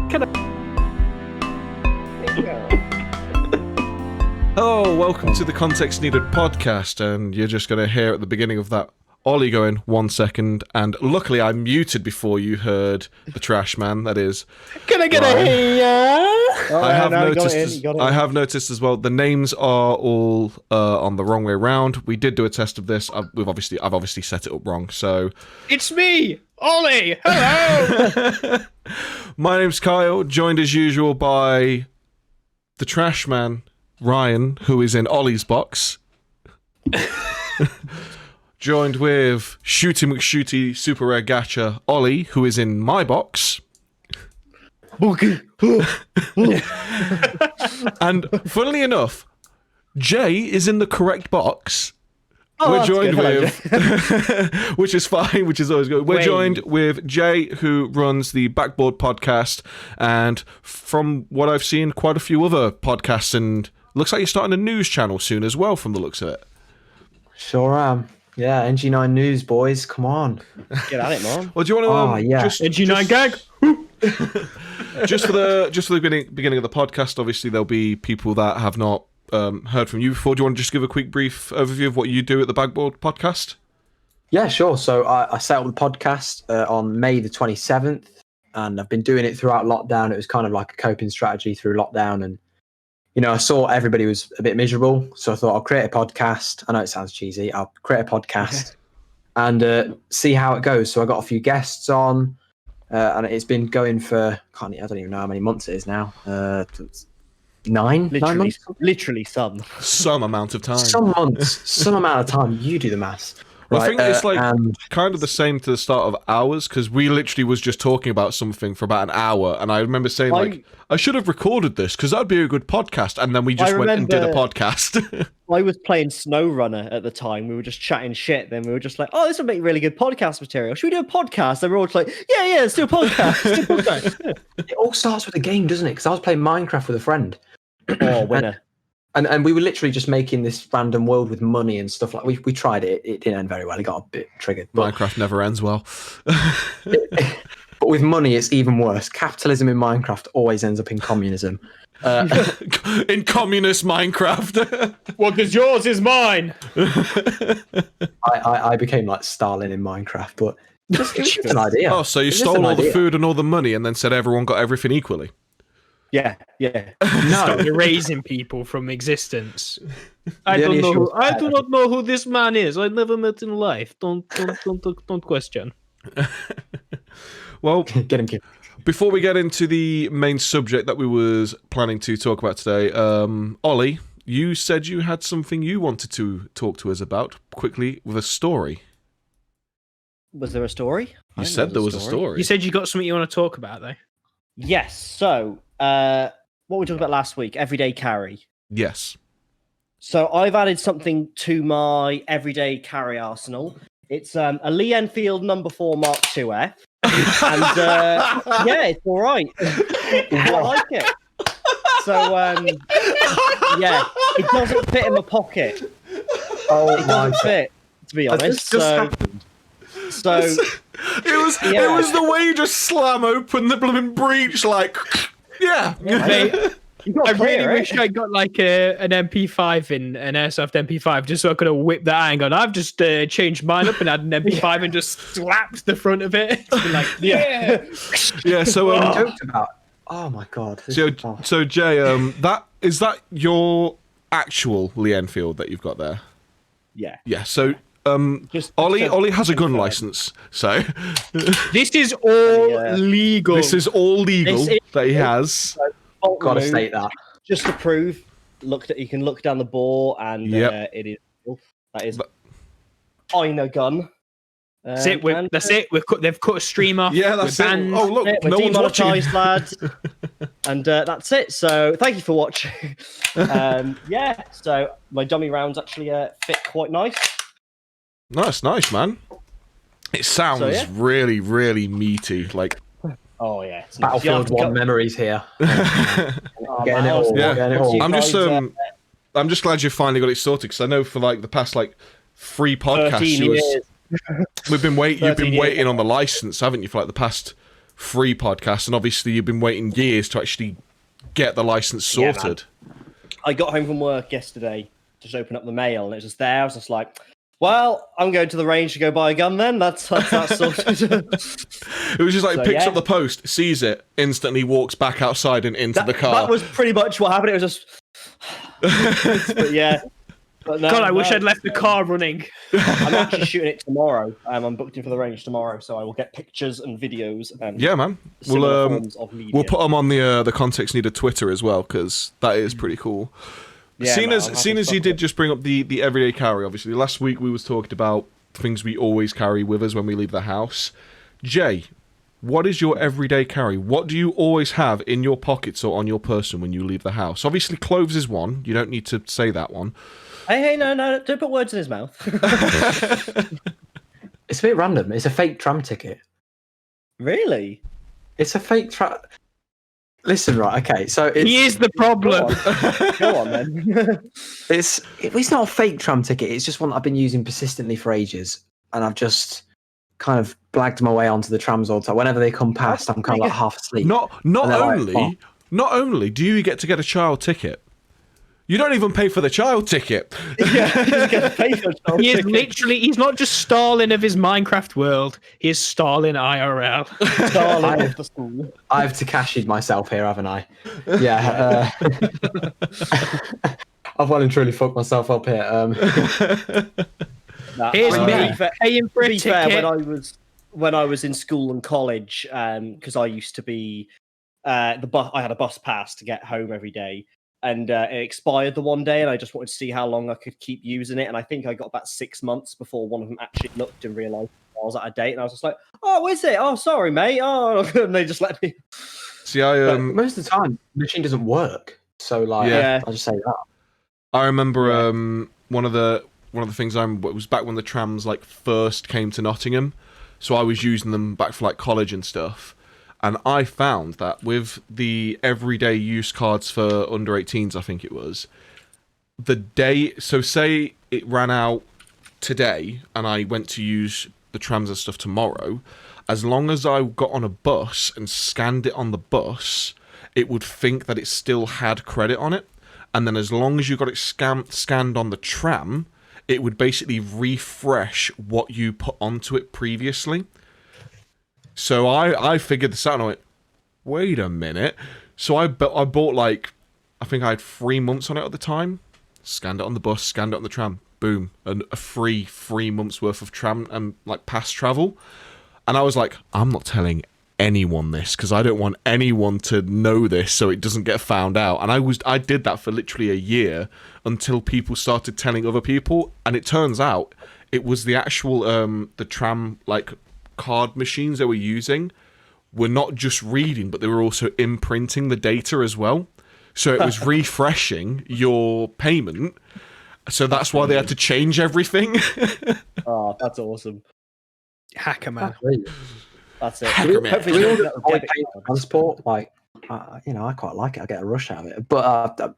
Hello, welcome to the Context Needed podcast, and you're just going to hear at the beginning of that Ollie going 1 second, and luckily I muted before you heard the trash man, that is. Can I get a hey? I have noticed as well, the names are all on the wrong way around. We did do a test of this. I've obviously set it up wrong, so... It's me, Ollie! Hello! My name's Kyle, joined as usual by the trash man, Ryan, who is in Ollie's box. Joined with Shooty McShooty Super Rare Gacha, Ollie, who is in my box. And funnily enough, Jay is in the correct box. We're joined with, which is fine, which is always good. We're joined with Jay, who runs the Backboard Podcast, and from what I've seen, quite a few other podcasts, and looks like you're starting a news channel soon as well, from the looks of it. Sure am. Yeah, NG9 News, boys. Come on. Get at it, man. Well, do you want to just NG9 gag? just for the beginning of the podcast, obviously there'll be people that have not heard from you before. Do you want to just give a quick brief overview of what you do at the Backboard Podcast? Yeah, sure. So I set up the podcast on May the 27th, and I've been doing it throughout lockdown. It was kind of like a coping strategy through lockdown, and you know, I saw everybody was a bit miserable, so I thought I'll create a podcast. I know it sounds cheesy. I'll create a podcast and see how it goes. So I got a few guests on, and it's been going for, I don't even know how many months it is now. 9 months? Literally some amount of time. Some months, some amount of time. You do the maths. Well, right, I think it's kind of the same to the start of ours, because we literally was just talking about something for about an hour, and I remember saying, I should have recorded this, because that'd be a good podcast, and then we just went and did a podcast. I was playing SnowRunner at the time. We were just chatting shit, then we were just like, oh, this would make really good podcast material. Should we do a podcast? And we're all like, yeah, let's do a podcast. It all starts with a game, doesn't it? Because I was playing Minecraft with a friend. Oh, winner. And we were literally just making this random world with money and stuff. Like we tried it. It didn't end very well. It got a bit triggered. Minecraft never ends well. But with money, it's even worse. Capitalism in Minecraft always ends up in communism. In communist Minecraft. Well, because yours is mine. I became like Stalin in Minecraft, but it's just an idea. Oh, so you stole all the food and all the money and then said everyone got everything equally? Yeah. No, you're erasing people from existence. I do not know who this man is. I never met in life. Don't question. Well, get him. Before we get into the main subject that we was planning to talk about today, Ollie, you said you had something you wanted to talk to us about quickly with a story. Was there a story? You said there was a story. You said you got something you want to talk about, though. Yes. So, what we talked about last week, everyday carry. Yes. So I've added something to my everyday carry arsenal. It's a Lee Enfield number 4 Mark IIF. And yeah, it's all right. I like it. So yeah, it doesn't fit in my pocket. Oh, it doesn't fit, to be honest. So it was the way you just slam open the blooming breech, like yeah. I really wish I got like an MP5 in an airsoft MP5 just so I could have whipped that out and gone, I've just changed mine up and had an MP5 and just slapped the front of it. Like, yeah. So joked about. Oh my god. So Jay, is that your actual Lee Enfield that you've got there? Yeah. Yeah. So Ollie has a gun license, so this is all legal. This is all legal that he has. Gotta state that. Just to prove, you can look down the bore, and it is. That is a gun. That's it. They've cut a stream off. Yeah, that's it. Oh look, we're no one's watching, lads. And that's it. So thank you for watching. So my dummy rounds actually fit quite nice. Nice, man. It sounds really, really meaty. Like. Oh yeah, it's Battlefield 1 memories here. Getting it all. I'm just glad you finally got it sorted, because I know for like the past like 3 podcasts you've been waiting on the license, haven't you, for like the past free podcast, and obviously you've been waiting years to actually get the license sorted. I got home from work yesterday, just opened up the mail, and it was just there. I was just like, well, I'm going to the range to go buy a gun then. That's sorted. It was just like, picks up the post, sees it, instantly walks back outside and into the car. That was pretty much what happened. It was just... but yeah. But no, God, I wish I'd left the car running. I'm actually shooting it tomorrow. I'm booked in for the range tomorrow, so I will get pictures and videos. And yeah, man. forms of media. We'll put them on the Context Needed Twitter as well, because that is pretty cool. Yeah, seeing as you did just bring up the everyday carry, obviously last week we was talking about things we always carry with us when we leave the house. Jay, what is your everyday carry? What do you always have in your pockets or on your person when you leave the house? Obviously clothes is one. You don't need to say that one. Hey, no, don't put words in his mouth. It's a bit random. It's a fake tram ticket. Really? It's a fake tram. Listen, right, okay, so He is the problem. Go on then. It's not a fake tram ticket. It's just one that I've been using persistently for ages, and I've just kind of blagged my way onto the trams all the time. Whenever they come past, I'm kind of like half asleep. Not only do you get to get a child ticket, you don't even pay for the child ticket. Yeah, he's gonna pay for a child He is ticket. literally, he's not just Stalin of his Minecraft world, he is Stalin IRL. Stalin of the school. I've Takashi'd myself here, haven't I? Yeah. I've well and truly fucked myself up here. Here's me paying for a To be fair, ticket. when I was in school and college, because I used to be I had a bus pass to get home every day, and it expired the one day, and I just wanted to see how long I could keep using it. And I think I got about 6 months before one of them actually looked and realised I was out of date, and I was just like, "Oh, is it? Oh, sorry, mate. Oh," and they just let me. See, I most of the time, the machine doesn't work, so like, Yeah. I'll just say that. I remember one of the things it was back when the trams like first came to Nottingham, so I was using them back for like college and stuff, and I found that with the everyday use cards for under 18s, I think it was, say it ran out today and I went to use the trams and stuff tomorrow, as long as I got on a bus and scanned it on the bus, it would think that it still had credit on it. And then as long as you got it scanned on the tram, it would basically refresh what you put onto it previously. So I figured this out, and I went, wait a minute. So I bought like, I think I had 3 months on it at the time. Scanned it on the bus, scanned it on the tram. Boom. And a free 3 months worth of tram and like pass travel. And I was like, I'm not telling anyone this, because I don't want anyone to know this so it doesn't get found out. And I did that for literally a year until people started telling other people, and it turns out it was the actual the tram like card machines they were using were not just reading, but they were also imprinting the data as well, so it was refreshing your payment. So that's why they had to change everything. Oh, that's awesome. Hacker man. That's it. Hacker man. Hopefully We all they just don't avoid get paying it. for transport. Like, I quite like it. I get a rush out of it. But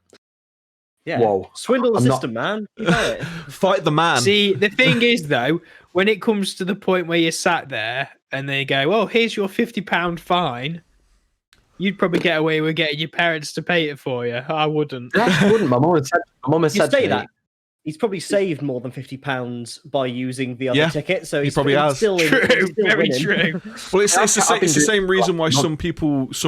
Yeah. whoa, Swindle the I'm not- system, man. You know it. Fight the man. See, the thing is, though, when it comes to the point where you're sat there and they go, well, here's your £50 fine, you'd probably get away with getting your parents to pay it for you. I wouldn't. I wouldn't. My mum has You said say to me, that. He's probably saved more than £50 by using the other Yeah, ticket, so he's probably has. True, very winning. true. Well, it's I've the been same doing- reason why like, some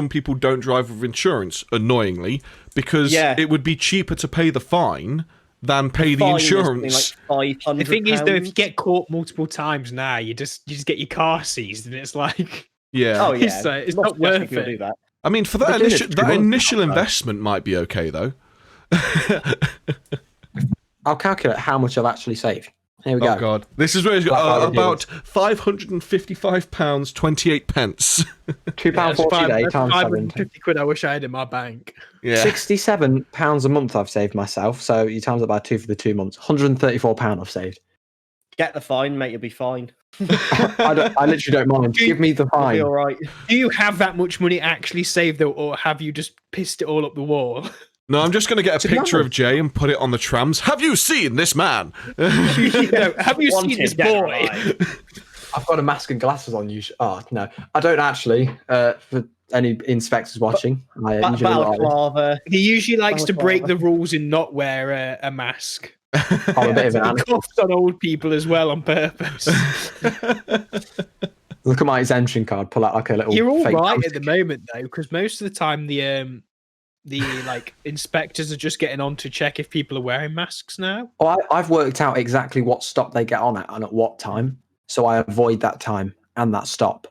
people don't drive with insurance, annoyingly, because Yeah. it would be cheaper to pay the fine than pay the Fine is insurance. something like £500. The thing is, though, if you get caught multiple times now, you just get your car seized, and it's like, Yeah. Oh yeah, it's not definitely worth people it. Do that. I mean, for They're that doing it initial for 2 months initial now, though. investment might be okay though. I'll calculate how much I've actually saved. Here we go. Oh god, this is where it's got Black Friday about £555 28 pence. £2.40 a day times 7. £550 I wish I had in my bank. Yeah. £67 a month I've saved myself. So you times it by 2 for the 2 months. £134 I've saved. Get the fine, mate. You'll be fine. I literally don't mind. Give me the You'll fine. be all right. Do you have that much money actually saved, though, or have you just pissed it all up the wall? No, I'm just gonna get a To be picture of honest- Jay and put it on the trams. Have you seen this man? No, have you seen Wanted, this dead or boy? alive. I've got a mask and glasses on. Oh no, I don't actually. For any inspectors watching, Balaclava. He usually likes to break the rules and not wear a mask. I'm a bit of an animal. He coughs on old people as well on purpose. Look at my exemption card. Pull out like a little. You're all fake right at the moment though, because most of the time the like inspectors are just getting on to check if people are wearing masks now. Oh, I've worked out exactly what stop they get on at and at what time, so I avoid that time and that stop.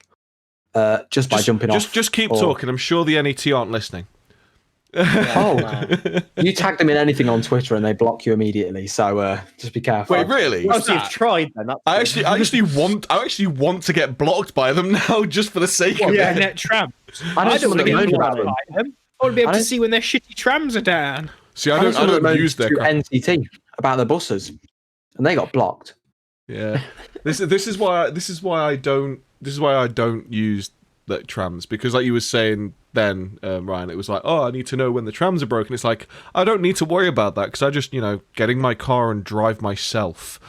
Just by jumping off. Just keep talking. I'm sure the NET aren't listening. You tag them in anything on Twitter and they block you immediately. So just be careful. Wait, really? Well, so you've tried then. I actually want to get blocked by them now, just for the sake of it. Net trams. I don't want to get blocked them. by them. I want to be able to see when their shitty trams are down. See, I don't use their NCT about the buses, and they got blocked. Yeah, this is why I don't use the trams, because like you were saying then, Ryan, it was like, oh, I need to know when the trams are broken. It's like, I don't need to worry about that because I just, get in my car and drive myself.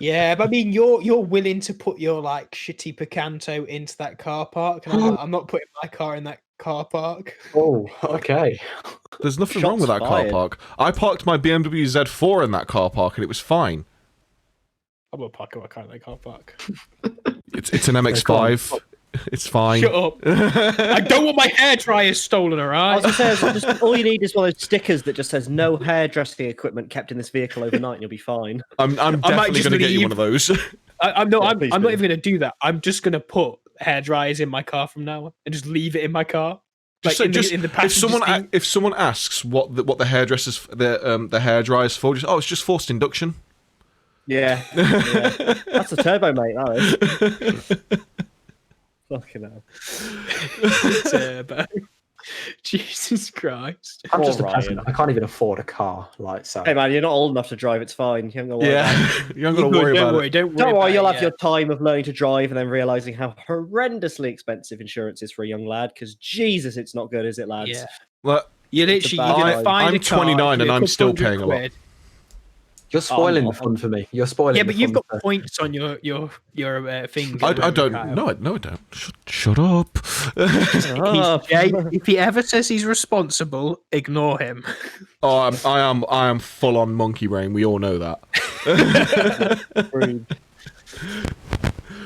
Yeah, but I mean, you're willing to put your like shitty Picanto into that car park, and I'm not putting my car in that car park. Oh, okay. There's nothing wrong with that car park. I parked my BMW Z4 in that car park and it was fine. I'm gonna park my car in that car park. It's an MX-5. It's fine. Shut up. I don't want my hairdryer stolen, alright? I was gonna say, just, all you need is one of those stickers that just says no hairdressing equipment kept in this vehicle overnight and you'll be fine. I'm definitely going to get you one of those. I'm not even going to do that. I'm just going to put hairdryers in my car from now on and just leave it in my car. Like in the if someone asks what the hairdressers the hairdryer's for, it's just forced induction. Yeah. That's a turbo, mate. That is. Fucking hell. Turbo. Jesus Christ. I'm just a peasant. I can't even afford a car. So. Hey man, you're not old enough to drive. It's fine. You haven't got to worry about it. You haven't got to worry about it. Don't worry. You'll have your time of learning to drive and then realizing how horrendously expensive insurance is for a young lad. Because Jesus, it's not good, is it, lads? Yeah. Well, you're going to find I'm 29 and I'm still paying a lot. You're spoiling the fun for me. You're spoiling. Yeah, but you've got points on your thing. I don't. No, I don't. Shut up. Jay, if he ever says he's responsible, ignore him. Oh, I am full on monkey brain. We all know that.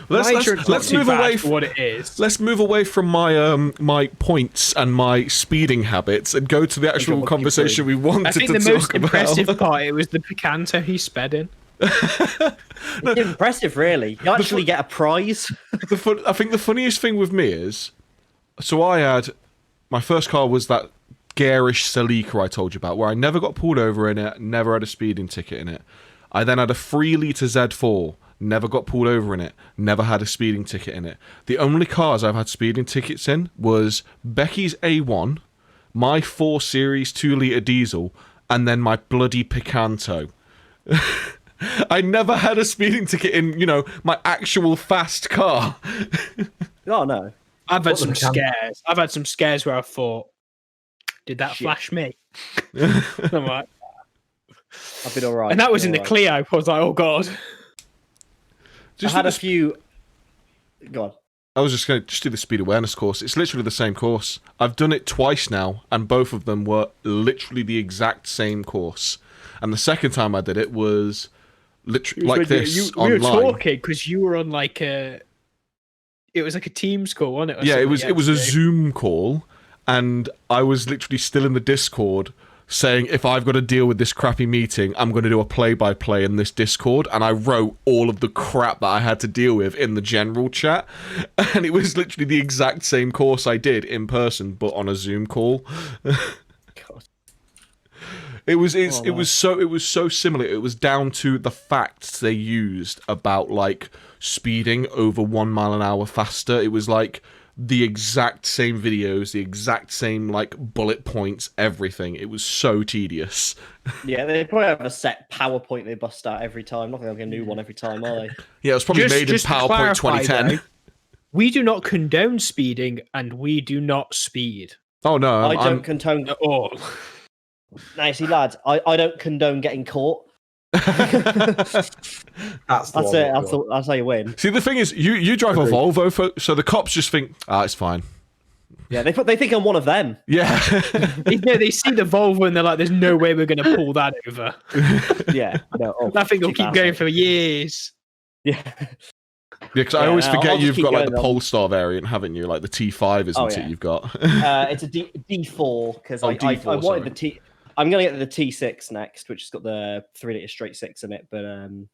Let's move away from what it is. Let's move away from my my points and my speeding habits and go to the actual conversation we wanted to talk about. I think the most impressive part it was the Picanto he sped in. It's impressive, really. You actually get a prize. I think the funniest thing with me is, so my first car was that garish Celica I told you about, where I never got pulled over in it, never had a speeding ticket in it. I then had a 3-litre Z4. Never got pulled over in it. Never had a speeding ticket in it. The only cars I've had speeding tickets in was Becky's A1, my 4 Series 2-litre diesel, and then my bloody Picanto. I never had a speeding ticket in, my actual fast car. Oh, no. I've had some scares. I've had some scares where I thought, did that flash me? I'm like, I've been all right. And that was in the Clio. I was like, oh, God. I had a few. Go on. I was just going to do the speed awareness course. It's literally the same course. I've done it twice now, and both of them were literally the exact same course. And the second time I did it was literally like this online. We were talking because you were on it was like a Teams call, wasn't it? Yeah, it was a Zoom call, and I was literally still in the Discord saying, if I've got to deal with this crappy meeting, I'm going to do a play-by-play in this Discord, and I wrote all of the crap that I had to deal with in the general chat, and it was literally the exact same course I did in person, but on a Zoom call. God. It was so similar. It was down to the facts they used about speeding over 1 mile an hour faster. It was the exact same videos, the exact same bullet points, everything. It was so tedious. Yeah, they probably have a set PowerPoint they bust out every time. Not going to get a new one every time, are they? Yeah, it was probably made in PowerPoint 2010. Though, we do not condone speeding, and we do not speed. Oh no, I don't condone at all. Now, see, lads, I don't condone getting caught. That's it. That's how you win. See, the thing is, you drive a Volvo, so the cops just think, it's fine. Yeah, they think I'm one of them. Yeah. They see the Volvo and they're like, "There's no way we're going to pull that over." Yeah, no, that thing will keep going for years. Yeah. Because I always forget you've got like the Polestar variant, haven't you? Like the T5, isn't it? You've got. It's a D4 because I wanted the T. I'm gonna get the T6 next, which has got the 3-litre straight six in it. But I'm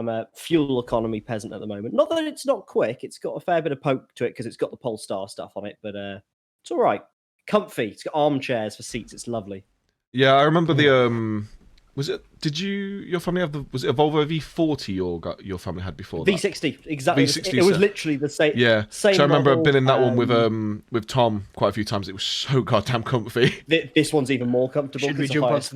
a fuel economy peasant at the moment. Not that it's not quick; it's got a fair bit of poke to it because it's got the Polestar stuff on it. But it's all right, comfy. It's got armchairs for seats. It's lovely. Yeah, I remember the Was it? Did your family have was it a Volvo V40 your family had before that? V60, exactly. V60, it was literally the same. Yeah. Same so I remember model, I've been in that one with Tom quite a few times. It was so goddamn comfy. This one's even more comfortable. Should we jump onto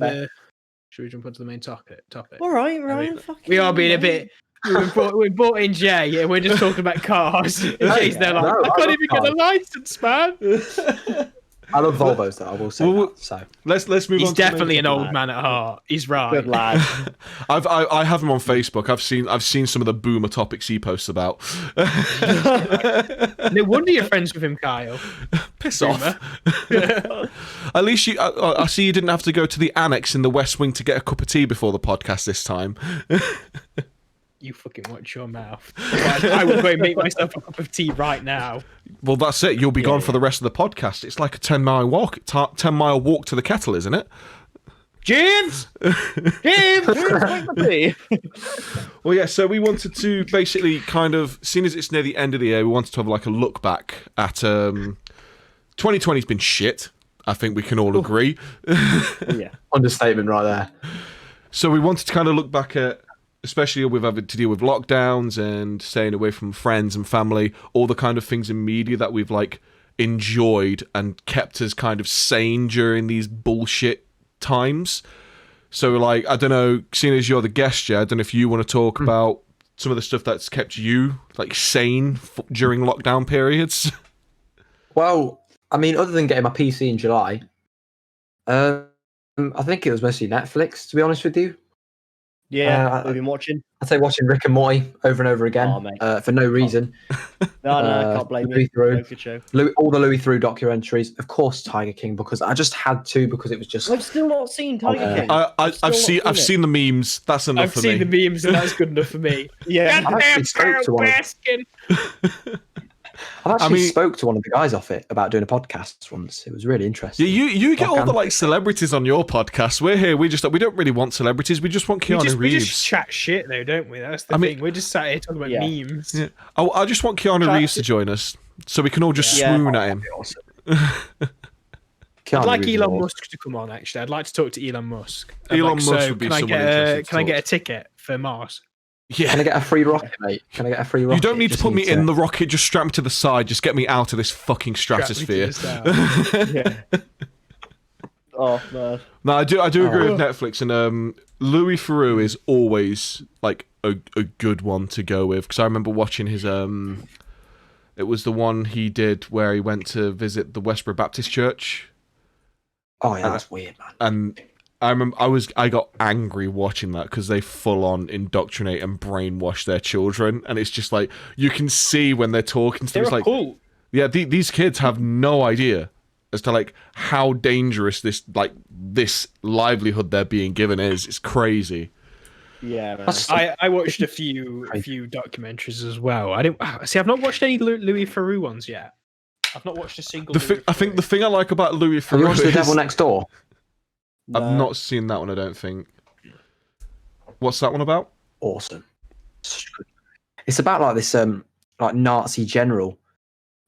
the main topic? All right, Ryan. We are being a bit. We brought in Jay, and we're just talking about cars. Jay's there like, I can't even get a license, man. I love Volvos, though. I will say that. So let's move on. He's definitely an old man at heart. He's right. Good lad. I have him on Facebook. I've seen some of the boomer topics he posts about. No wonder you're friends with him, Kyle. Piss off. At least I see you didn't have to go to the annex in the West Wing to get a cup of tea before the podcast this time. You fucking watch your mouth. I will go and make myself a cup of tea right now. Well, that's it. You'll be gone for the rest of the podcast. It's like a 10-mile walk. 10-mile walk to the kettle, isn't it? James! Well, yeah, so we wanted to basically kind of, seeing as it's near the end of the year, we wanted to have like a look back at 2020's been shit. I think we can all agree. Yeah. Understatement right there. So we wanted to kind of look back at, especially with having to deal with lockdowns and staying away from friends and family, all the kind of things in media that we've like enjoyed and kept us kind of sane during these bullshit times. So like, I don't know, seeing as you're the guest, Jay, I don't know if you want to talk about some of the stuff that's kept you like sane during lockdown periods. Well, I mean, other than getting my PC in July, I think it was mostly Netflix, to be honest with you. Yeah, we've been watching. I'd say watching Rick and Morty over and over again for no reason. No, I can't blame you. Good show. All the Louis Theroux documentaries, of course, Tiger King, because I just had to, because it was just. I've still not seen Tiger King. I've seen the memes. That's enough for me. I've seen the memes, and that's good enough for me. Yeah, goddamn Carol Baskin. I actually spoke to one of the guys off it about doing a podcast once. It was really interesting. Yeah, you get all the like celebrities on your podcast. We're here. We don't really want celebrities. We just want Keanu Reeves. We just chat shit though, don't we? That's the thing. We're just sat here talking about memes. Yeah. I just want Keanu Reeves to join us so we can all just swoon at him. Awesome. I'd like Elon Musk to come on. Actually, I'd like to talk to Elon Musk. Elon Musk would be someone interesting. Can I get a ticket for Mars? Yeah. Can I get a free rocket, mate? Can I get a free rocket? You don't need to put me in the rocket. Just strap me to the side. Just get me out of this fucking stratosphere. Yeah. Oh man. No, I do agree with Netflix, and Louis Theroux is always like a good one to go with, because I remember watching his it was the one he did where he went to visit the Westboro Baptist Church. Oh yeah, that's weird, man. And I remember I got angry watching that because they full on indoctrinate and brainwash their children, and it's just like you can see when they're talking to them. It's like, cool. Yeah, these kids have no idea as to like how dangerous this livelihood they're being given is. It's crazy. Yeah, man. I watched a few documentaries as well. I've not watched any Louis Theroux ones yet. I've not watched a single. I think the thing I like about Louis Theroux. Have you watched The Devil Next Door? No. I've not seen that one, I don't think. What's that one about? Awesome. It's about like this like Nazi general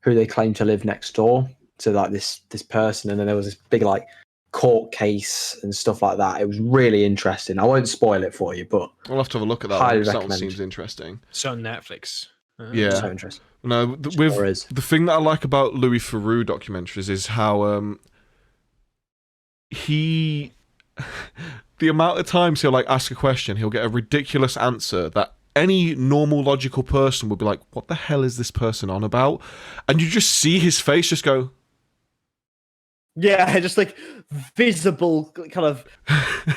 who they claim to live next door to like this person, and then there was this big like court case and stuff like that. It was really interesting. I won't spoil it for you, but I'll have to have a look at that one. That one seems interesting. It's on Netflix. Yeah. So interesting. No, the thing that I like about Louis Theroux documentaries is how the amount of times he'll like ask a question, he'll get a ridiculous answer that any normal logical person would be like, what the hell is this person on about? And you just see his face just go, Yeah, just like visible kind of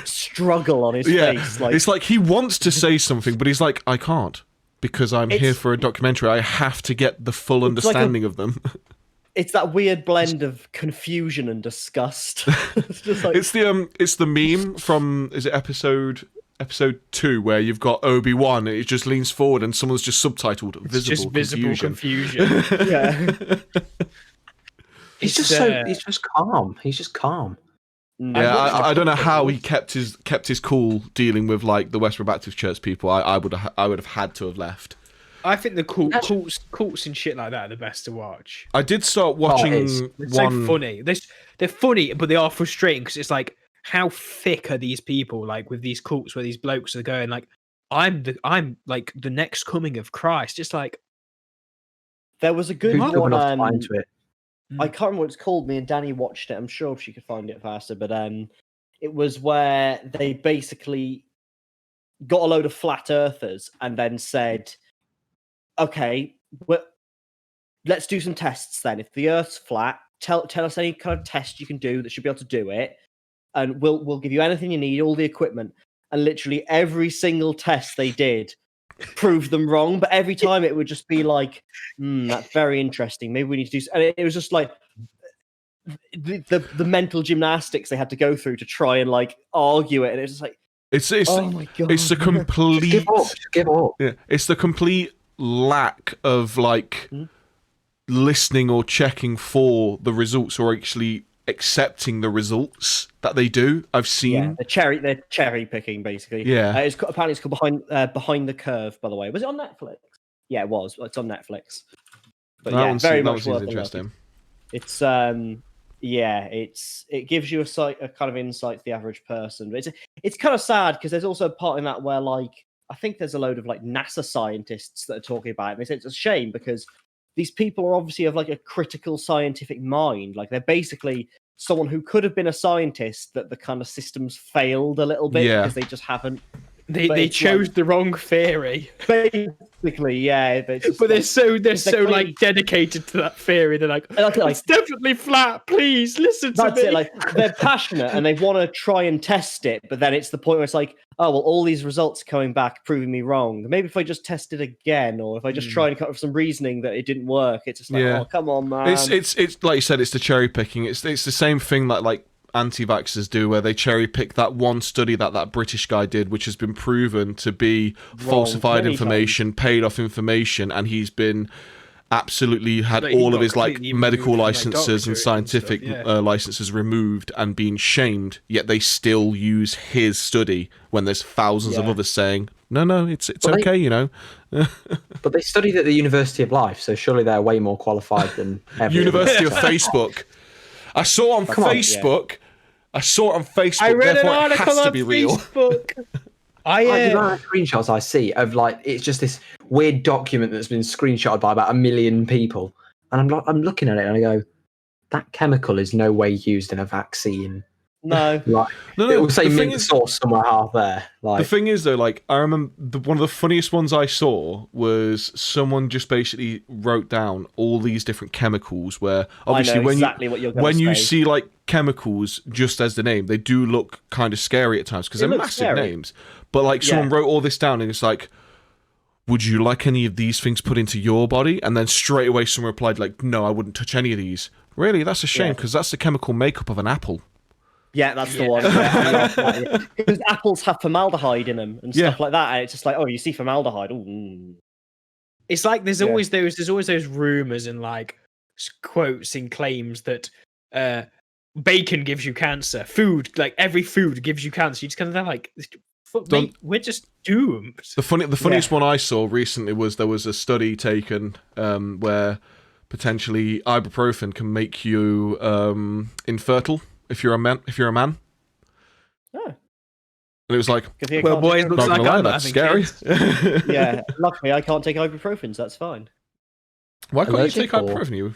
struggle on his face. Like it's like he wants to say something, but he's like, I can't because I'm here for a documentary. I have to get the full understanding of them. It's that weird blend of confusion and disgust. It's just like it's the meme from episode 2 where you've got Obi-Wan and it just leans forward and someone's just subtitled visible confusion. Yeah. He's just calm. He's just calm. Yeah, I don't know how he kept his cool dealing with like the Westboro Baptist Church people. I would have had to have left. I think the cults and shit like that are the best to watch. I did start watching It's so funny. They're funny, but they are frustrating because it's like, how thick are these people? Like with these cults where these blokes are going like, I'm like the next coming of Christ. It's like there was a good one. Into it. I can't remember what it's called. Me and Danny watched it. I'm sure she could find it faster, but it was where they basically got a load of flat earthers and then said, "Okay, let's do some tests then. If the Earth's flat, tell us any kind of test you can do that should be able to do it, and we'll give you anything you need, all the equipment." And literally every single test they did proved them wrong, but every time it would just be like, that's very interesting. Maybe we need to do. And it was just like the mental gymnastics they had to go through to try and like argue it, and it's just like, it's oh my god, it's the complete give up. Yeah, it's the complete lack of like listening or checking for the results or actually accepting the results that they do. I've seen they're cherry picking basically. Yeah, apparently it's called behind the curve. By the way, was it on Netflix? Yeah, it was. It's on Netflix. But very much worth interesting. It's it gives you a kind of insight to the average person. But it's kind of sad because there's also a part in that where like I think there's a load of like NASA scientists that are talking about it. And it's a shame because these people are obviously of like a critical scientific mind. Like they're basically someone who could have been a scientist that the kind of systems failed a little bit because they just haven't. They chose the wrong theory. Basically, yeah. But they're so like dedicated to that theory. They're like, it's definitely flat. Please listen to me. That's it. Like they're passionate and they want to try and test it, but then it's the point where it's like, oh well, all these results coming back proving me wrong. Maybe if I just test it again, or if I just try and come up with some reasoning that it didn't work, it's just like, oh come on, man. It's like you said, it's the cherry picking. It's the same thing that like anti-vaxxers do, where they cherry pick that one study that British guy did, which has been proven to be falsified information, paid off information, and he's been absolutely had all of his like medical licenses and scientific licenses removed and being shamed, yet they still use his study when there's thousands of others saying no, it's okay, you know. But they studied at the University of Life, so surely they're way more qualified than University of Facebook. I saw it on Facebook. I read an article on Facebook. The amount of screenshots I see of like it's just this weird document that's been screenshotted by about 1 million people, and I'm looking at it and I go, that chemical is no way used in a vaccine. No, like, no. It will say mint sauce somewhere out there. Like the thing is though, like I remember one of the funniest ones I saw was someone just basically wrote down all these different chemicals. Where obviously when you see like chemicals just as the name, they do look kind of scary at times because they're massive names. But like someone wrote all this down and it's like, would you like any of these things put into your body? And then straight away someone replied like, no, I wouldn't touch any of these. Really, that's a shame because that's the chemical makeup of an apple. Yeah, that's the one. Because apples have formaldehyde in them and stuff like that, and it's just like, oh, you see formaldehyde. Ooh. It's like there's always those rumors and like quotes and claims that bacon gives you cancer. Food, like every food gives you cancer. You just kind of like, mate, we're just doomed. The funniest one I saw recently was there was a study taken where potentially ibuprofen can make you infertile. If you're a man. Oh. And it was like, well, boys, looks like I'm that's scary. Yeah, luckily I can't take ibuprofen, so that's fine. Why can't you take ibuprofen?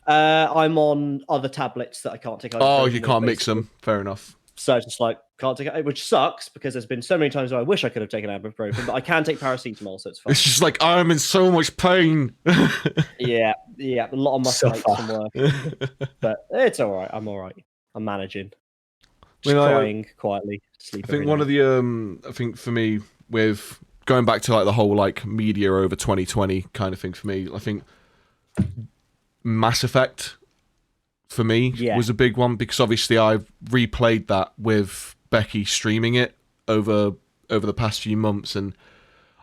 I'm on other tablets that I can't take ibuprofen. Oh, you can't mix them. Fair enough. So it's just like, can't take it, which sucks because there's been so many times where I wish I could have taken ibuprofen, but I can take paracetamol, so it's fine. It's just like, I'm in so much pain. Yeah, a lot of muscle aches from work. But it's all right. I'm all right. I'm managing. Just crying quietly. I think one of the I think for me, with going back to like the whole like media over 2020 kind of thing for me, I think Mass Effect for me was a big one, because obviously I've replayed that with Becky streaming it over the past few months, and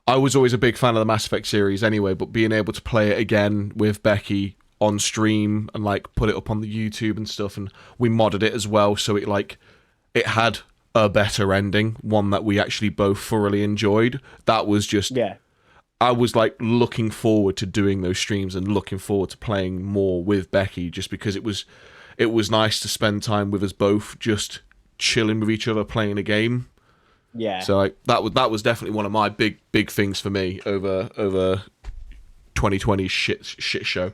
I was always a big fan of the Mass Effect series anyway, but being able to play it again with Becky on stream and like put it up on the YouTube and stuff, and we modded it as well, so it had a better ending, one that we actually both thoroughly enjoyed. That was just I was like looking forward to doing those streams and looking forward to playing more with Becky, just because it was nice to spend time with us both, just chilling with each other, playing a game. Yeah. So like that was definitely one of my big things for me over 2020's shit show.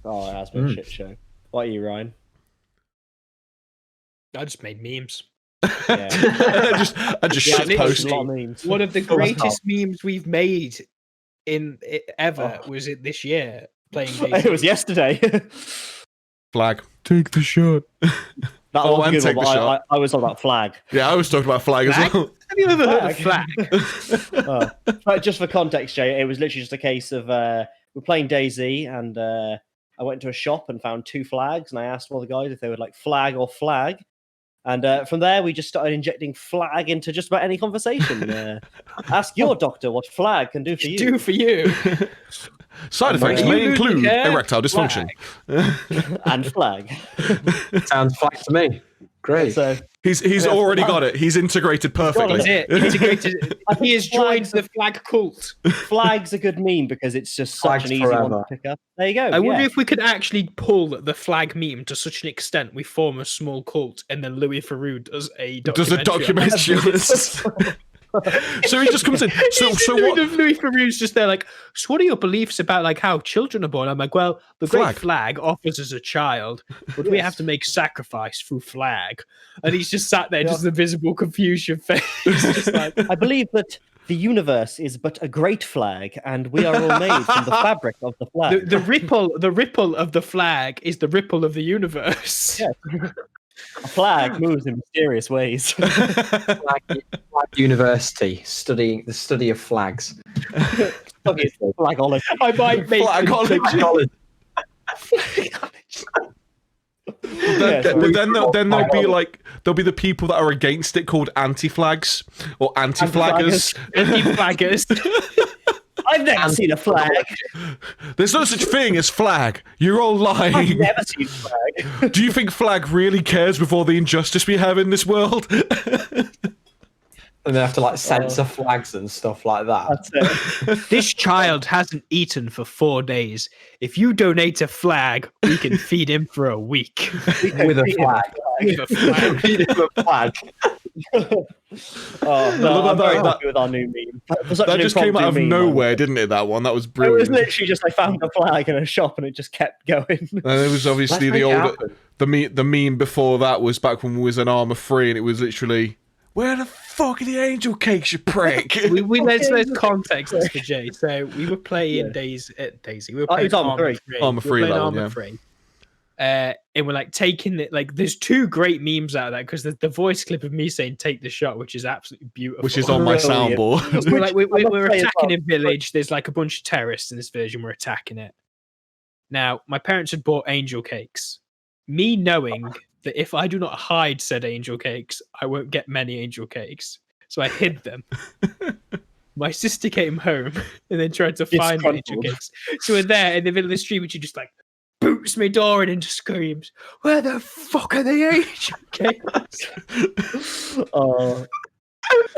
Oh, it has been a shit show. What are you, Ryan? I just made memes. Yeah. I just shit posting. One of the greatest memes we've made ever was it this year playing DayZ. It was yesterday. Flag. Take the shot. That was a good one, but I was on that flag. Yeah, I was talking about flag as well. Have you ever heard of flag? But just for context, Jay, it was literally just a case of we're playing DayZ, and I went into a shop and found 2 flags, and I asked one of the guys if they would like flag or flag. And from there, we just started injecting flag into just about any conversation. Ask your doctor what flag can do for you. Do for you. Side effects may include erectile dysfunction. And flag. Sounds flag to me. Great. So he's already got it. He's integrated perfectly. That's it. Integrated. He has joined the flag cult. Flag's a good meme because it's just such an easy one to pick up. There you go. I wonder if we could actually pull the flag meme to such an extent we form a small cult, and then Louis Theroux does a documentary. So he just comes in. So what? Louis Theroux's just there, like, so what are your beliefs about like how children are born? I'm like, well, the great flag offers us a child, but we have to make sacrifice through flag. And he's just sat there, just the visible confusion face. Just like, I believe that the universe is but a great flag, and we are all made from the fabric of the flag. The ripple of the flag is the ripple of the universe. Yeah. A flag moves in mysterious ways. Flag University, studying the study of flags. Flagology. I might make Flagology. But then there'll be the people that are against it, called anti-flags or anti-flaggers. Anti-flaggers. I've never seen a flag. There's no such thing as flag. You're all lying. I've never seen a flag. Do you think flag really cares with all the injustice we have in this world? And they have to like censor flags and stuff like that. That's it. This child hasn't eaten for 4 days. If you donate a flag, we can feed him for a week. With a flag. With a flag. Feed him a flag. Oh, no, I'm very happy with our new meme. That just came out of nowhere, didn't it? That one, that was brilliant. It was literally just I found a flag in a shop and it just kept going. And it was obviously the meme before that was back when we was an Armour 3, and it was literally, where the fuck are the angel cakes, you prick? Let's context this for Jay. So we were playing DayZ. We were playing Armour 3. Armour 3 level, Armour 3. And we're like taking it, like there's 2 great memes out of that, because there's the voice clip of me saying take the shot, which is absolutely beautiful, which is on my soundboard. we're attacking a village. There's like a bunch of terrorists in this version. We're attacking it. Now my parents had bought angel cakes, me knowing that if I do not hide said angel cakes, I won't get many angel cakes, so I hid them. My sister came home and then tried to find the angel cakes, so we're there in the middle of the street, which she just like boots my door in and just screams, where the fuck are the angel cakes?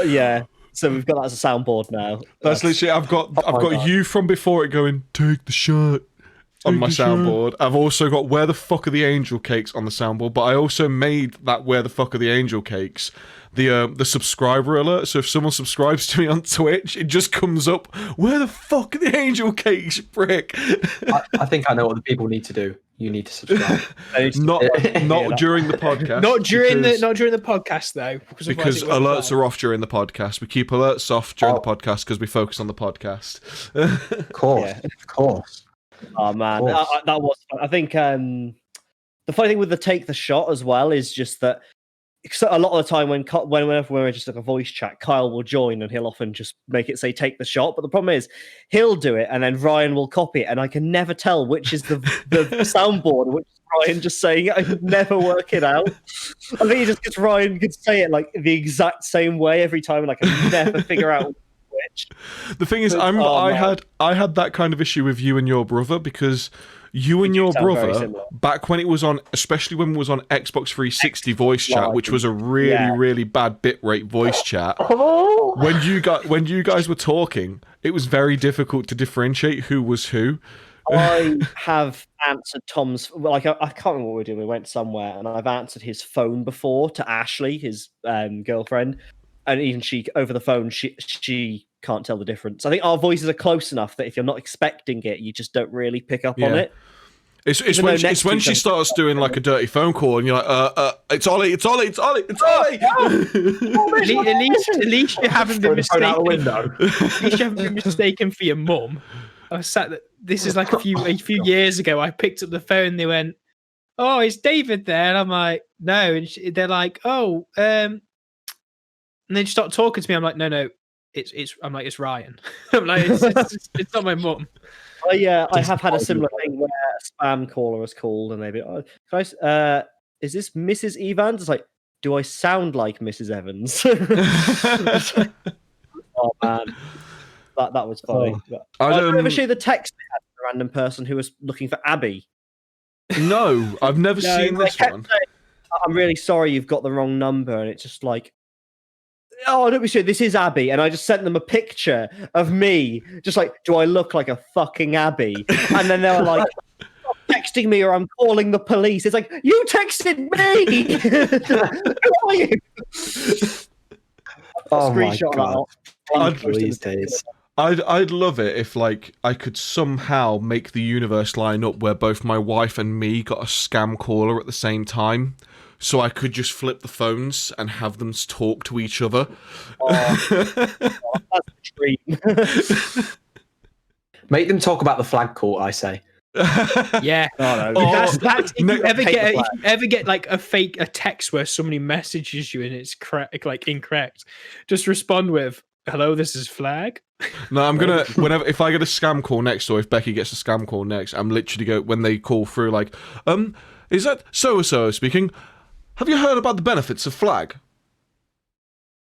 Yeah. So we've got that as a soundboard now. That's literally, I've got you from before it going, take the shot on my soundboard. I've also got where the fuck are the angel cakes on the soundboard, but I also made that where the fuck are the angel cakes the subscriber alert. So if someone subscribes to me on Twitch, it just comes up, where the fuck are the angel cakes, you prick? I think I know what the people need to do. You need to subscribe. Not during the podcast. Not during the podcast though, because alerts are off during the podcast. We keep alerts off during the podcast because we focus on the podcast. Of course. Oh man, that was fun. I think the funny thing with the take the shot as well is just that a lot of the time whenever we're just like a voice chat, Kyle will join and he'll often just make it say take the shot. But the problem is he'll do it and then Ryan will copy it, and I can never tell which is the soundboard, which is Ryan just saying it. I could never work it out. I think it's just because Ryan could say it like the exact same way every time, and I can never figure out which. The thing is, I had that kind of issue with you and your brother, because you and your brother, back when it was on, especially when it was on Xbox 360 voice chat, which was a really bad bitrate voice chat, when you guys were talking, it was very difficult to differentiate who was who. I have answered Tom's, like, I can't remember what we were doing. We went somewhere and I've answered his phone before to Ashley, his girlfriend, and even she, over the phone, she can't tell the difference. I think our voices are close enough that if you're not expecting it, you just don't really pick up on it. It's when she starts doing like a dirty phone call and you're like, it's Ollie. At least you haven't been mistaken. At least you haven't been mistaken for your mum. I was sat that this is like a few years ago. I picked up the phone and they went, "Oh, is David there?" And I'm like, "No." And they're like, "Oh," and then she started talking to me. I'm like, "No, I'm like, it's Ryan." I'm like, it's not my mum. I have had a similar thing where a spam caller has called and they'd be, "Oh, guys, is this Mrs. Evans?" It's like, do I sound like Mrs. Evans? Oh man, that was funny. I've ever show you the text we had from a random person who was looking for Abby. No, I've never seen this one. Saying, "I'm really sorry, you've got the wrong number," and it's just like, "Oh, don't be sure, this is Abby." And I just sent them a picture of me, just like, do I look like a fucking Abby? And then they were like, "Stop texting me or I'm calling the police." It's like, you texted me! Who are you? Oh my God. These days. I'd love it if, like, I could somehow make the universe line up where both my wife and me got a scam caller at the same time. So I could just flip the phones and have them talk to each other. That's a dream. Make them talk about the flag court, I say. Yeah. That's if you ever get like a text where somebody messages you and it's incorrect, just respond with, "Hello, this is Flag." No, I'm gonna if I get a scam call next, or if Becky gets a scam call next, I'm literally when they call through like, is that so speaking? Have you heard about the benefits of Flag?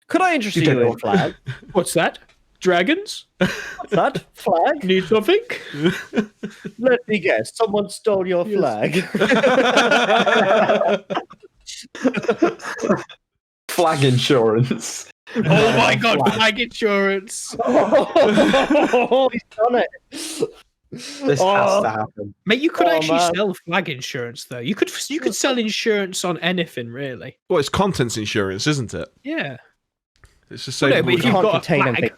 Could I interest you in Flag? What's that? Dragons? What's that? Flag? Need something? Let me guess. Someone stole your flag. Flag insurance. Oh my God, flag insurance. Oh, he's done it. This has to happen. Mate, you could actually sell flag insurance, though. You could sell insurance on anything, really. Well, it's contents insurance, isn't it? Yeah. It's the same. Well, no, but if you've got a flag,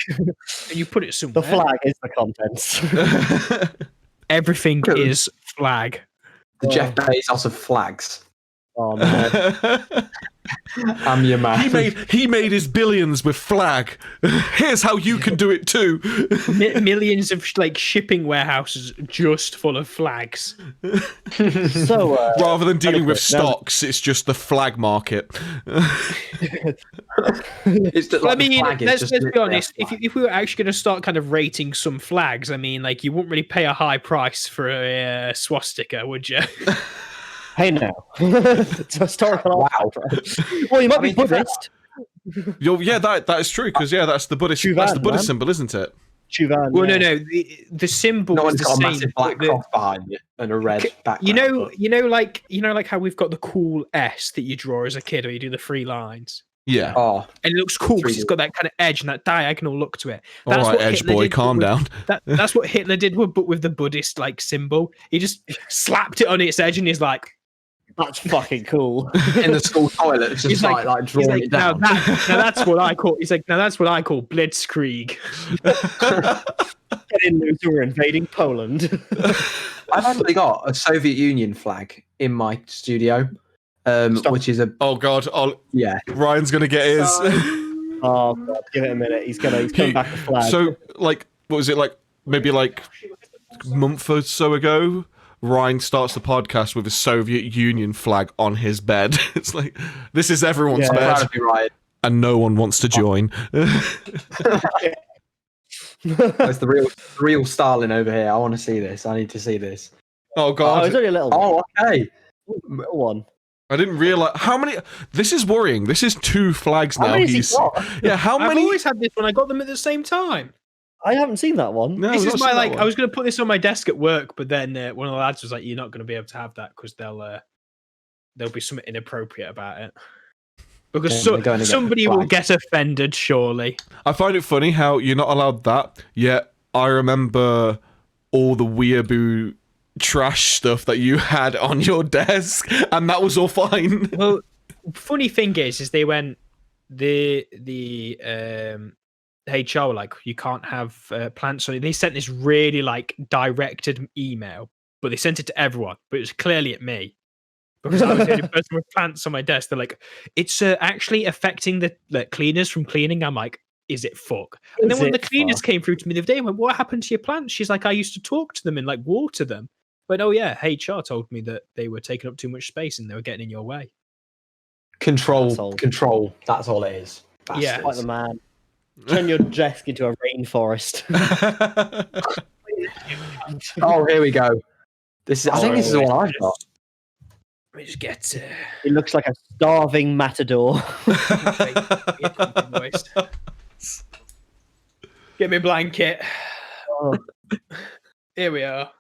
and you put it somewhere. The flag is the contents. Everything is flag. The Jeff Bezos of flags. Oh man. I'm your man. He made his billions with Flag. Here's how you can do it too. Millions of like shipping warehouses just full of flags. So rather than dealing with stocks, it's just the flag market. It's just, like, let's be honest. If we were actually going to start kind of rating some flags, I mean, like, you wouldn't really pay a high price for a swastika, would you? Hey now. It's historical. Wow. Well, you might be Buddhist. Yeah, that is true, because that's the Buddhist. That's the Buddhist symbol, isn't it? Chuvan, well, no. The symbol. No is one's the got same, a massive black cross behind you and a red background. You know, like how we've got the cool S that you draw as a kid, or you do the 3 lines. Yeah. Oh, and it looks cool because it's got that kind of edge and that diagonal look to it. That's all right, Edge boy, calm down. That's what Hitler did, but with the Buddhist like symbol. He just slapped it on its edge, and he's like, "That's fucking cool." In the school toilet, it's just like drawing it down. Now that's what I call. He's like, now that's what I call blitzkrieg. Get in, loser, we're invading Poland. I've actually got a Soviet Union flag in my studio, which is a. Oh God! Yeah, Ryan's gonna get his. Oh God! Give it a minute. He's coming back the flag. So, like, what was it like? Maybe like a month or so ago. Ryan starts the podcast with a Soviet Union flag on his bed. It's like, this is everyone's bed, and no one wants to join. It's the real Stalin over here. I want to see this. I need to see this. Oh god! Oh, it's only a little one. Oh, okay. Little one. I didn't realize how many. This is worrying. This is 2 flags now. How many has he got? Yeah, how many? I've always had this when I got them at the same time. I haven't seen that one. No, This I've is not my seen that I was going to put this on my desk at work, but then one of the lads was like, "You're not going to be able to have that because there'll be something inappropriate about it." Because somebody will get offended, surely. I find it funny how you're not allowed that, yet I remember all the weeaboo trash stuff that you had on your desk, and that was all fine. Well, funny thing is they went the HR were like, you can't have plants on it. They sent this really like directed email, but they sent it to everyone, but it was clearly at me. Because I was the only person with plants on my desk. They're like, it's actually affecting the cleaners from cleaning. I'm like, is it fuck? And then when the cleaners came through to me the other day, I went, what happened to your plants? She's like, I used to talk to them and like water them. But oh yeah, HR told me that they were taking up too much space and they were getting in your way. Control. That's all it is. Bastards. Yeah. Like the man. Turn your desk into a rainforest. Oh, here we go. I think this is the one I've got. Let me just get. It looks like a starving matador. Get me a blanket. Oh. Here we are.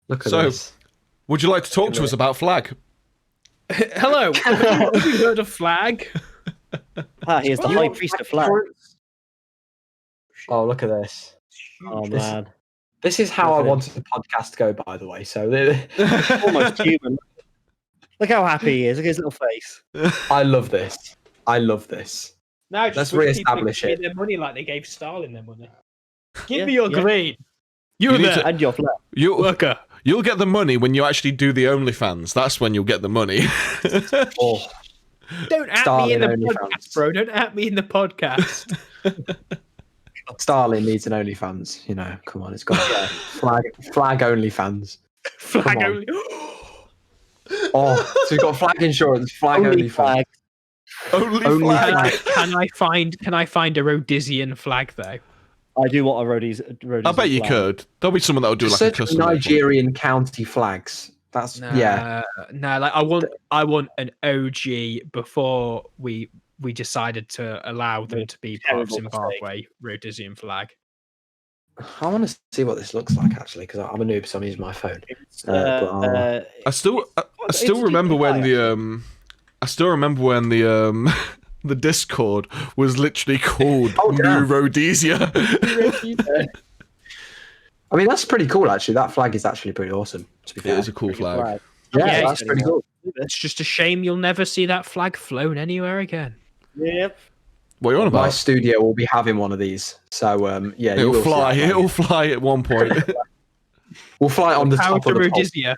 Look at this. Would you like to talk to us about Flag? Hello. Have you heard of Flag? Here's the high priest of Flag. Oh, look at this. Oh man. This is how I wanted the podcast to go, by the way. So almost human. Look how happy he is. Look at his little face. I love this. Now let's reestablish it. Their money like they gave Stalin their money. Give me your green. You there. And your flag. Worker. You'll get the money when you actually do the OnlyFans. That's when you'll get the money. Don't at me in the podcast, bro. Don't at me in the podcast. Starlin needs an OnlyFans. You know, come on, it's got flag OnlyFans. Flag only. Oh, so we've got flag insurance, flag only flag. Only flag. Can I find a Rhodesian flag though? I do want a Rhodesian I bet you flag. could. There'll be someone that'll do like a custom Nigerian county flags. That's like I want an OG before we decided to allow them to be part of Zimbabwe Rhodesian flag. I want to see what this looks like actually, because I'm a noob, so I'm using my phone. I still remember when the Discord was literally called New Rhodesia. I mean, that's pretty cool actually. That flag is actually pretty awesome. To be fair, it is a cool flag. Yeah, that's pretty cool. It's just a shame you'll never see that flag flown anywhere again. Yep. What are you on about? My studio will be having one of these, so yeah, it'll fly. It'll fly at one point. We'll fly on the top of the Rhodesia.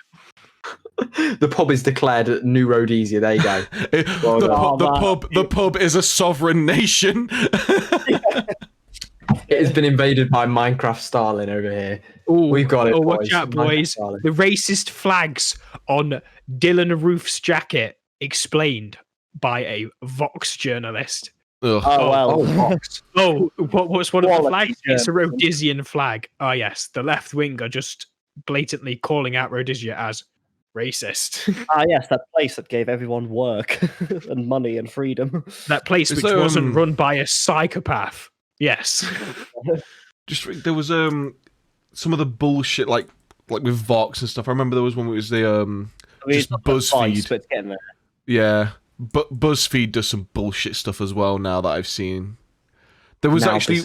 pub. The pub is declared New Rhodesia. There you go. The pub is a sovereign nation. It has been invaded by Minecraft Stalin over here. Ooh, we've got it. Watch out, boys! The racist flags on Dylan Roof's jacket explained by a Vox journalist. Ugh. Vox. What's one of the flags? It's a Rhodesian flag. Oh yes, the left wing are just blatantly calling out Rhodesia as racist. Yes, that place that gave everyone work and money and freedom. That place which wasn't run by a psychopath. Yes. Just there was some of the bullshit like with Vox and stuff. I remember there was one where it was the just BuzzFeed. Yeah, but BuzzFeed does some bullshit stuff as well now that I've seen. There was actually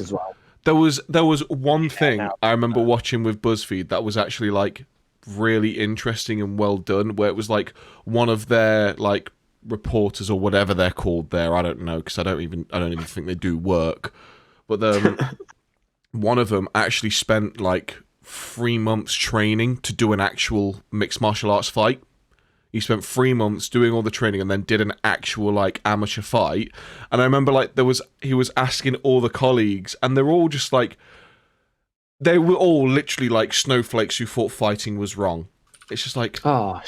there was one thing I remember watching with BuzzFeed that was actually like really interesting and well done, where it was like one of their like reporters or whatever they're called there. I don't know because I don't even think they do work. But one of them actually spent like 3 months training to do an actual mixed martial arts fight. He spent 3 months doing all the training and then did an actual like amateur fight. And I remember like he was asking all the colleagues, and they're all just like, they were all literally like snowflakes who thought fighting was wrong. It's just like, oh,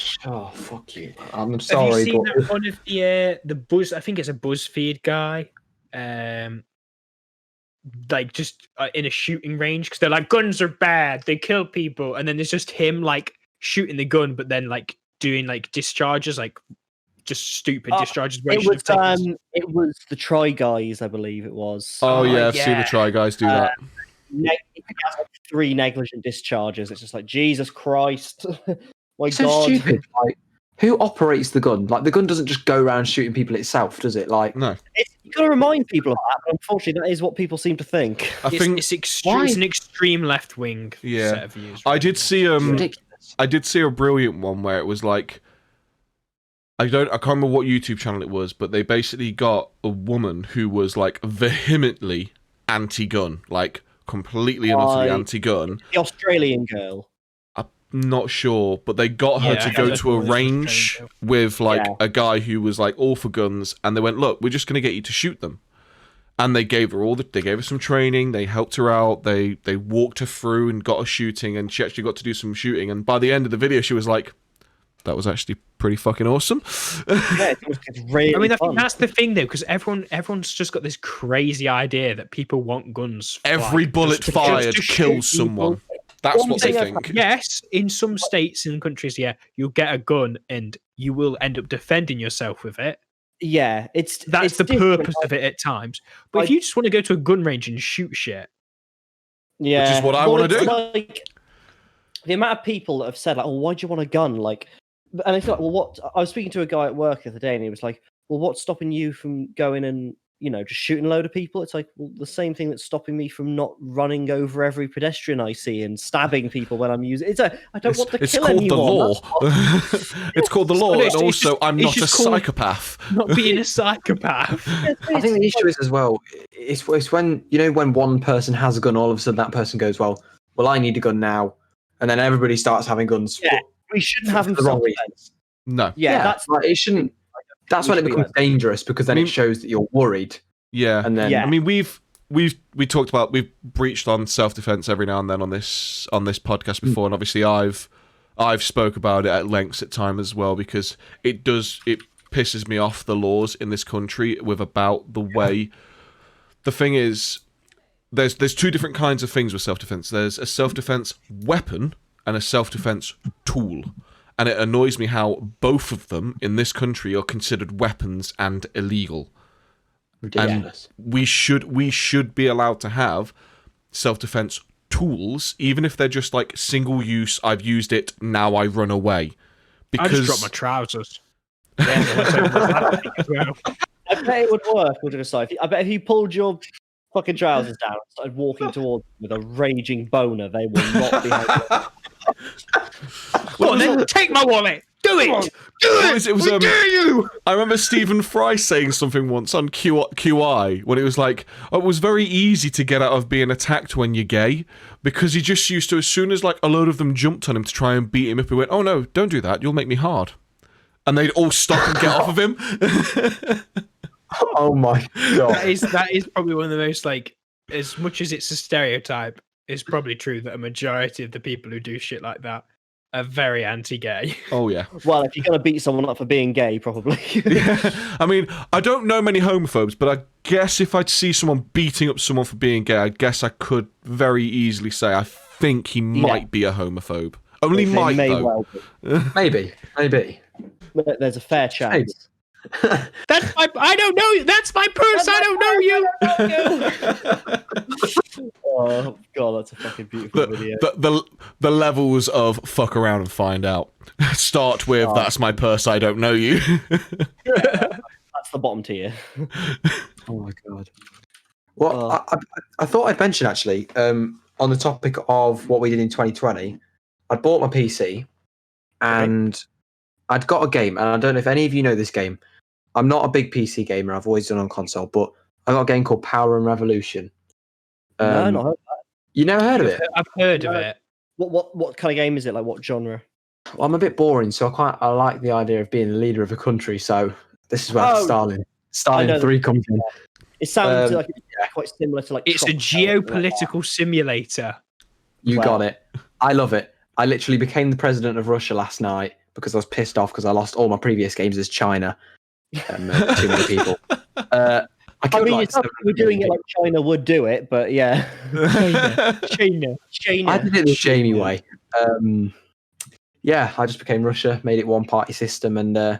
fuck you. I'm sorry. Have you seen but... that one of the Buzz? I think it's a Buzzfeed guy. Like just in a shooting range because they're like guns are bad, they kill people, and then there's just him like shooting the gun, but then like doing like discharges, like just stupid discharges. Where it was the Try Guys, I believe it was. oh yeah, I've seen the Try Guys do that. Like 3 negligent discharges. It's just like Jesus Christ, my so God. Stupid. Like, who operates the gun? Like the gun doesn't just go around shooting people itself, does it? Like no. You got to remind people of that. But unfortunately, that is what people seem to think. I think it's an extreme left wing set of views. Right? I did see ridiculous. I did see a brilliant one where it was like, I can't remember what YouTube channel it was, but they basically got a woman who was like vehemently anti-gun, like completely and utterly anti-gun. The Australian girl. I'm not sure, but they got her to go to a range with like a guy who was like all for guns, and they went, "Look, we're just going to get you to shoot them." And they gave her they gave her some training, they helped her out, they walked her through and got her shooting, and she actually got to do some shooting. And by the end of the video, she was like, "That was actually pretty fucking awesome." Yeah, it's really I mean, I fun. think that's the thing though, because everyone's just got this crazy idea that people want guns. Every bullet fired kills someone. That's what they think. Yes, in some states and countries, you'll get a gun and you will end up defending yourself with it. Yeah, that's it's the different. purpose of it at times. But if you just want to go to a gun range and shoot shit, yeah, which is what I want to do. Like, the amount of people that have said, like, "Oh, why do you want a gun?" Like, and it's like, well, what? I was speaking to a guy at work the other day, and he was like, "Well, what's stopping you from going and just shooting a load of people?" It's like, well, the same thing that's stopping me from not running over every pedestrian I see and stabbing people when I'm using. I don't want to kill anyone. It's called the law. It's called the law, and also I'm not a psychopath. Not being a psychopath. I think the issue is as well. It's when when one person has a gun, all of a sudden that person goes, well, I need a gun now, and then everybody starts having guns. Yeah, we shouldn't have them for the wrong reasons. No. Yeah, that's like, it shouldn't. That's when it becomes dangerous, because then it shows that you're worried. Yeah, and then I mean we've talked about, we've breached on self-defense every now and then on this podcast before, and obviously I've spoke about it at length at time as well, because it pisses me off, the laws in this country with about the way. The thing is, there's 2 different kinds of things with self-defense. There's a self-defense weapon and a self-defense tool. And it annoys me how both of them in this country are considered weapons and illegal. Ridiculous. And we should be allowed to have self-defense tools, even if they're just like single use. I've used it, now I run away. I just dropped my trousers. I bet it would work. I bet if you pulled your fucking trousers down and started walking towards them with a raging boner, they will not be happy. Go on, then take my wallet. Do it. It was I remember Stephen Fry saying something once on QI when it was like, it was very easy to get out of being attacked when you're gay, because he just used to, as soon as like a load of them jumped on him to try and beat him up, he went, "Oh no, don't do that, you'll make me hard." And they'd all stop and get off of him. Oh my God. That is probably one of the most, like, as much as it's a stereotype, it's probably true that a majority of the people who do shit like that are very anti-gay. Oh yeah. Well, if you're gonna beat someone up for being gay, probably. I mean, I don't know many homophobes, but I guess if I'd see someone beating up someone for being gay, I guess I could very easily say I think he might be a homophobe. Only might, though. Well maybe. There's a fair chance. That's my. I don't know you. That's my purse. I don't know you. Oh God, that's a fucking beautiful video. The levels of fuck around and find out start with that's my purse. I don't know you. That's the bottom tier. Oh my God. Well, I thought I'd mention actually on the topic of what we did in 2020. I'd bought my PC and I'd got a game, and I don't know if any of you know this game. I'm not a big PC gamer. I've always done on console, but I got a game called Power and Revolution. No, not heard of that. You never heard of it? I've heard of it. What kind of game is it? Like what genre? Well, I'm a bit boring, so I like the idea of being the leader of a country. So this is where Stalin 3 comes in. It sounds like quite similar to like. It's a geopolitical simulator. You got it. I love it. I literally became the president of Russia last night because I was pissed off because I lost all my previous games as China. Too many people. I mean, it's not like we're doing it like China would do it, but yeah. China. I did it the Jamie way. I just became Russia, made it one-party system, and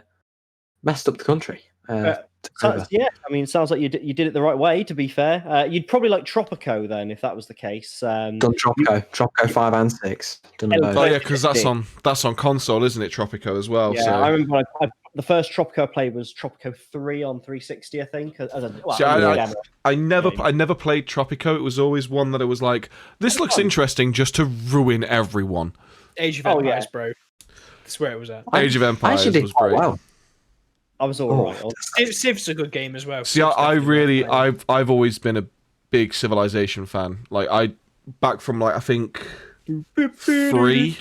messed up the country. Sounds like you did it the right way. To be fair, you'd probably like Tropico then, if that was the case. Done Tropico 5 and 6. Oh yeah, because that's on console, isn't it? Tropico as well. Yeah, so. I remember the first Tropico I played was Tropico 3 on 360, I think. I never played Tropico. It was always one that it was like, this looks interesting, just to ruin everyone. Age of Empires, bro. That's where it was at. Age of Empires was great. Well. I was all right. Civ's a good game as well. See, I've always been a big Civilization fan. Like back from I think 3.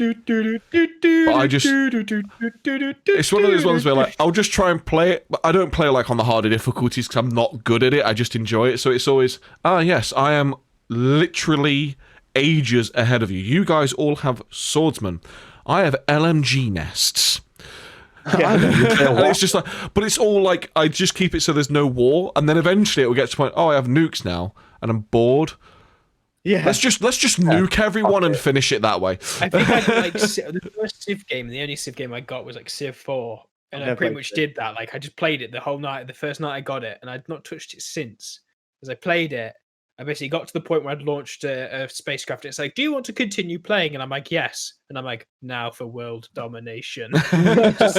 But I just, it's one of those ones where like I'll just try and play it, but I don't play like on the harder difficulties because I'm not good at it. I just enjoy it. So it's always, yes, I am literally ages ahead of you. You guys all have swordsmen. I have LMG nests. And it's just like, but it's all like, I just keep it so there's no war, and then eventually it will get to the point, I have nukes now, and I'm bored. Yeah, let's just nuke everyone and finish it that way. I think I like the first Civ game. The only Civ game I got was like Civ 4, and I pretty much did that. Like I just played it the whole night. The first night I got it, and I'd not touched it since. As I played it, I basically got to the point where I'd launched a spacecraft. It's like, do you want to continue playing? And I'm like, yes. And I'm like, now for world domination. just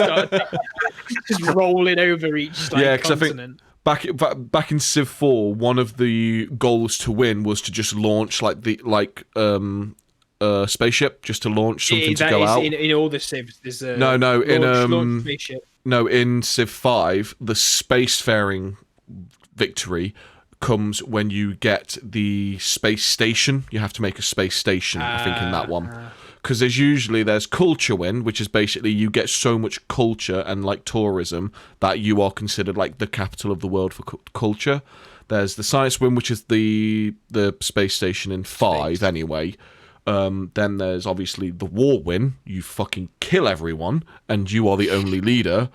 rolling over each continent. I think back in Civ 4, one of the goals to win was to just launch spaceship, just to launch something to go out. In all the Civs, there's a launch spaceship. No, in Civ 5, the spacefaring victory comes when you get the space station. You have to make a space station, I think, in that one. Because there's culture win, which is basically you get so much culture and like tourism that you are considered like the capital of the world for culture. There's the science win, which is the space station in 5 anyway. Then there's obviously the war win. You fucking kill everyone and you are the only leader.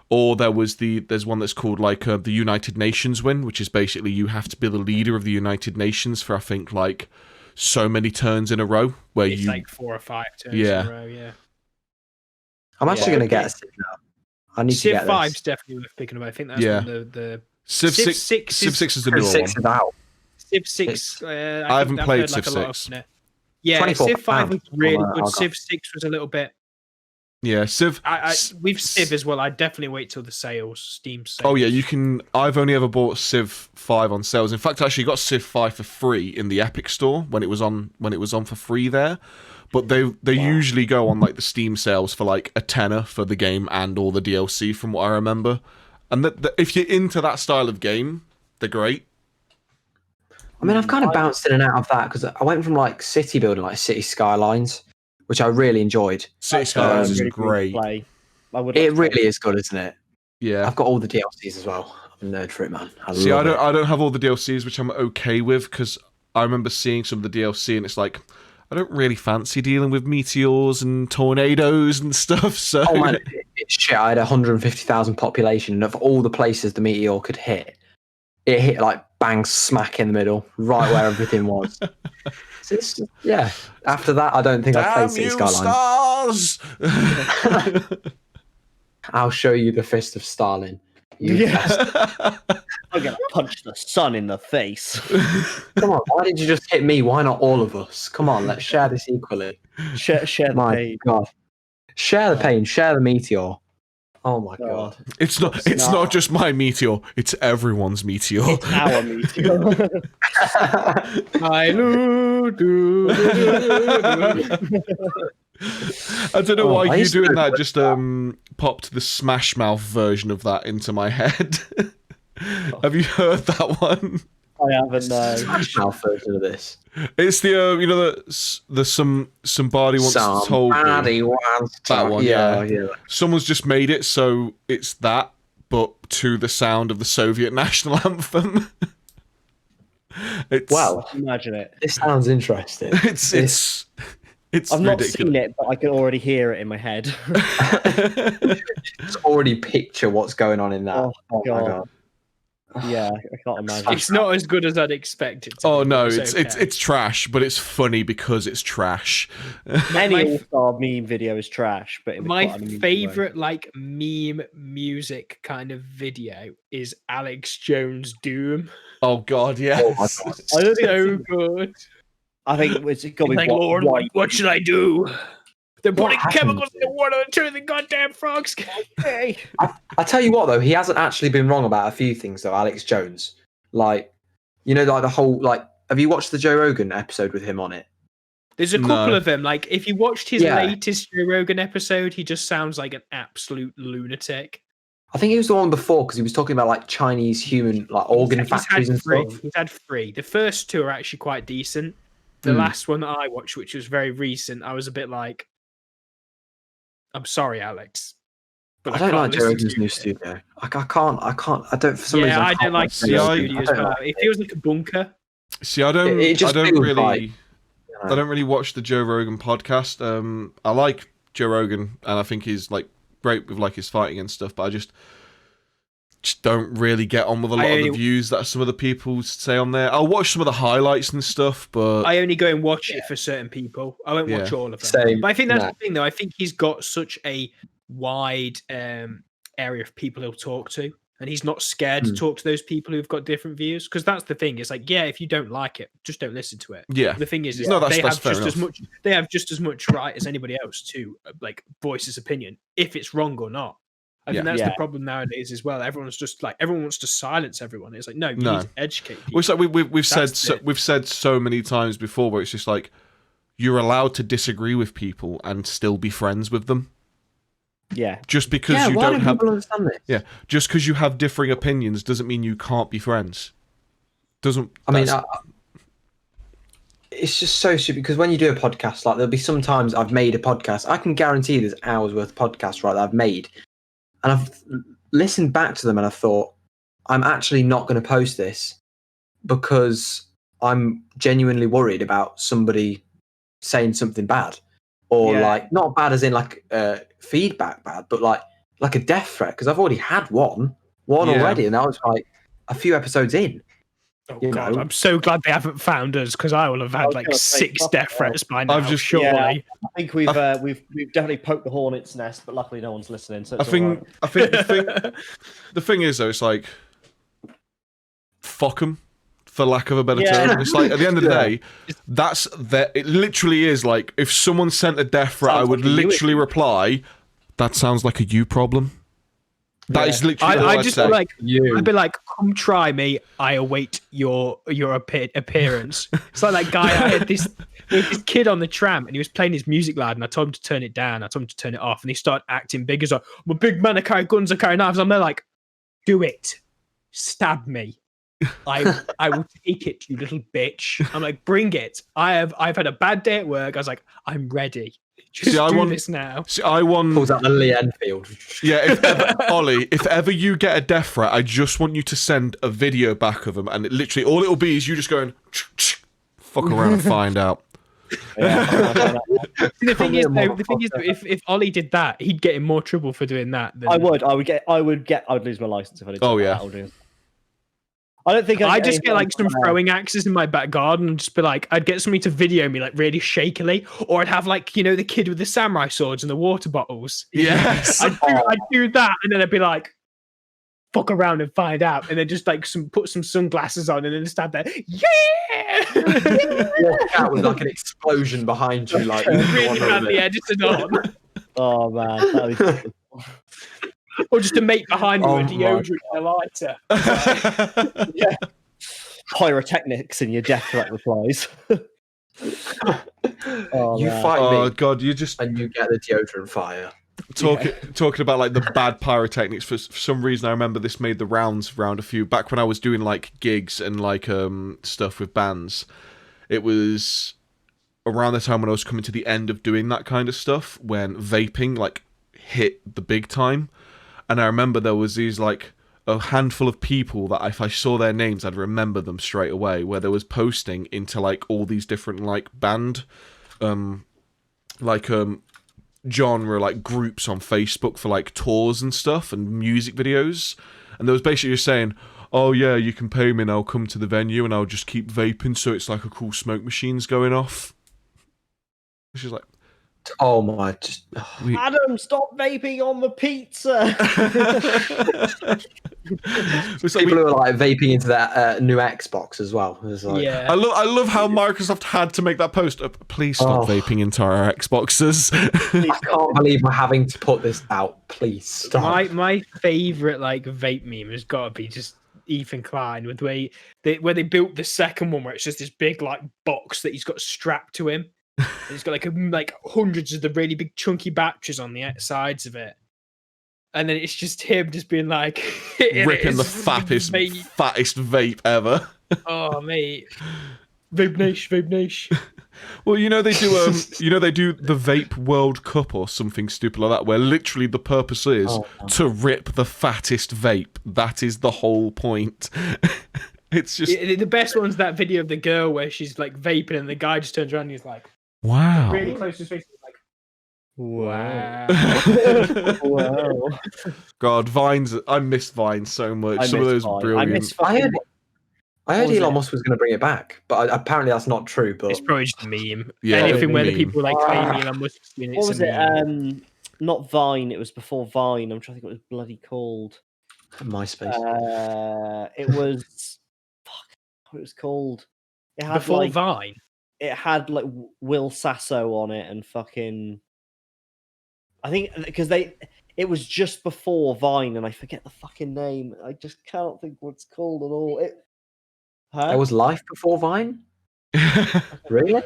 Or there's one that's called like the United Nations win, which is basically you have to be the leader of the United Nations for I think like so many turns in a row. It's like 4 or 5 turns in a row, yeah. I'm actually going to get a Civ now. I need Civ to get 5's definitely worth picking up. I think that's one of the Civ 6 is the newer one. Is out. Civ 6, I haven't played Civ 6. Yeah, Civ 5 was really good. Civ 6 was a little bit. Yeah, Civ. We've Civ as well. I definitely wait till the Steam sales. Oh yeah, you can. I've only ever bought Civ 5 on sales. In fact, I actually got Civ 5 for free in the Epic Store when it was on for free there. But they usually go on like the Steam sales for like a tenner for the game and all the DLC, from what I remember. And if you're into that style of game, they're great. I mean, I've kind of bounced in and out of that because I went from like city building, like City Skylines, which I really enjoyed. City Skylines is great. It really is good, isn't it? Yeah. I've got all the DLCs as well. I'm a nerd for it, man. I don't have all the DLCs, which I'm okay with, because I remember seeing some of the DLC and it's like, I don't really fancy dealing with meteors and tornadoes and stuff. So oh man, it's shit. I had 150,000 population, and of all the places the meteor could hit, it hit like bang smack in the middle, right where everything was. Yeah. After that, I don't think I've played City Skylines. Stars! I'll show you the fist of Stalin. I'm gonna punch the sun in the face. Come on, why did you just hit me? Why not all of us? Come on, let's share this equally. Share the pain. God. Share the pain. Share the meteor. Oh my God. It's not just my meteor, it's everyone's meteor. It's our meteor. I don't know why you doing that just popped the Smash Mouth version of that into my head. Have you heard that one? I haven't, no. Smash Mouth version of this. It's the the somebody once told me that one. Yeah. Someone's just made it so it's that, but to the sound of the Soviet national anthem. Well, Imagine it. this sounds interesting. It's I've not ridiculous. seen it, but I can already hear it in my head. Just already picture what's going on in that. Oh, My God. God. Yeah, I can't imagine. It's not as good as I'd expect it to Oh be, no, but it's trash, but it's funny because it's trash. Any All-Star meme video is trash, but in my quite an amusing favorite like meme music kind of video is Alex Jones Doom. Oh god, yeah. Oh my God. I don't think So good. I think it's got to be Like, Lord, what should I do? They're putting happened? chemicals in the water and turning the goddamn frogs. Hey. I tell you what, though, he hasn't actually been wrong about a few things, though, Alex Jones. Like, you know, like the whole, like, have you watched the Joe Rogan episode with him on it? There's a couple No. of them. Like, if you watched his Yeah. latest Joe Rogan episode, he just sounds like an absolute lunatic. I think he was the one before because he was talking about, like, Chinese human, like, organ factories and stuff. He's had three. The first two are actually quite decent. The last one that I watched, which was very recent, I was a bit like, I'm sorry, Alex. But I don't like Joe Rogan's new studio. I don't, for some reason. I don't like See, the I studio as don't well. like It feels like a bunker. See, I don't It just I don't feels really like, I don't really watch the Joe Rogan podcast. I like Joe Rogan and I think he's like great with like his fighting and stuff, but I just don't really get on with a lot of the views that some of the people say on there. I'll watch some of the highlights and stuff, but I only go and watch it for certain people. I won't watch all of them. Same. But I think that's the thing, though. I think he's got such a wide area of people he'll talk to, and he's not scared to talk to those people who've got different views. Because that's the thing. It's like, yeah, if you don't like it, just don't listen to it. yeah. The thing is No, that's they have fair just as enough. much. They have just as much right as anybody else to like voice his opinion, if it's wrong or not. I think that's the problem nowadays as well. Everyone's just like everyone wants to silence everyone. It's like no, you need to educate people. Well, it's like we've That's said so many times before where it's just like you're allowed to disagree with people and still be friends with them. Yeah. Just because you why don't have people understand this? just because you have differing opinions doesn't mean you can't be friends. I mean, it's just so stupid because when you do a podcast, like there'll be sometimes I've made a podcast. I can guarantee there's hours worth of podcasts, right, that I've made. And I've listened back to them and I thought, I'm actually not going to post this because I'm genuinely worried about somebody saying something bad. Or like, not bad as in like feedback bad, but like a death threat. Because I've already had one already. And that was like a few episodes in. Oh God, I'm so glad they haven't found us because I will have had like 6 death threats by now. Surely. Yeah, I think we've definitely poked the hornet's nest, but luckily no one's listening. So I think the thing is though, it's like fuck them, for lack of a better term. It's like at the end of the day, it literally is like if someone sent a death threat, I would literally reply, "That sounds like a you problem." That is literally all I'd say. I'd be like, come try me. I await your appearance. It's like that guy. I had this kid on the tram, and he was playing his music loud, and I told him to turn it down. I told him to turn it off, and he started acting big. He's like, I'm a big man. I carry guns. I carry knives. I'm there like, do it. Stab me. I will take it, you little bitch. I'm like, bring it. I've had a bad day at work. I was like, I'm ready. Just do this now. I want. Pulls out the Lee Enfield. Yeah, Ollie, if ever you get a death threat, I just want you to send a video back of them, and literally all it'll be is you just going, fuck around and find out. The thing is, if Ollie did that, he'd get in more trouble for doing that. I would lose my license if I did. Oh yeah. I don't think I'd just get like some throwing axes in my back garden and just be like, I'd get somebody to video me like really shakily, or I'd have like, you know, the kid with the samurai swords and the water bottles. Yes. I'd do that, and then I'd be like, fuck around and find out, and then just like put some sunglasses on and then stand there, walk out with like an explosion behind you, like really badly edited on. Oh man, that'd be Or just a mate behind you with deodorant and a lighter. Yeah. Pyrotechnics in your death threat replies. You fight me. Oh god, you just and you get the deodorant fire. Talking about like the bad pyrotechnics. For some reason, I remember this made the rounds around a few back when I was doing like gigs and like stuff with bands. It was around the time when I was coming to the end of doing that kind of stuff when vaping like hit the big time. And I remember there was these like a handful of people that if I saw their names, I'd remember them straight away. Where there was posting into like all these different like band, genre like groups on Facebook for like tours and stuff and music videos, and there was basically just saying, "Oh yeah, you can pay me and I'll come to the venue and I'll just keep vaping, so it's like a cool smoke machine's going off." She's like, "Oh my, Adam, stop vaping on the pizza." People who are like vaping into that new Xbox as well. Like, yeah, I love how Microsoft had to make that post. Please stop vaping into our Xboxes. I can't believe we're having to put this out. Please stop. My favorite like vape meme has got to be just Ethan Klein with where they built the second one, where it's just this big like box that he's got strapped to him. And he's got like hundreds of the really big chunky batteries on the sides of it, and then it's just him just being like ripping the fattest vape ever. Oh mate, vape niche. Well, they do they do the Vape World Cup or something stupid like that, where literally the purpose is to rip the fattest vape. That is the whole point. It's just the best one's that video of the girl where she's like vaping and the guy just turns around and he's like, wow, really close to his face, like, wow. Wow. God, Vines. I miss Vines so much. Some of those Vine. brilliant. I heard Elon Musk was going to bring it back, but apparently that's not true. But it's probably just a meme. Yeah, anything where the meme. people like claim Elon Musk's doing it. What was it? Not Vine. It was before Vine. I'm trying to think what it was bloody called. MySpace. It was. Fuck. What it was called? It had Before Vine. It had like Will Sasso on it and fucking. I think because it was just before Vine, and I forget the fucking name. I just can't think what it's called at all. There was life before Vine? Really?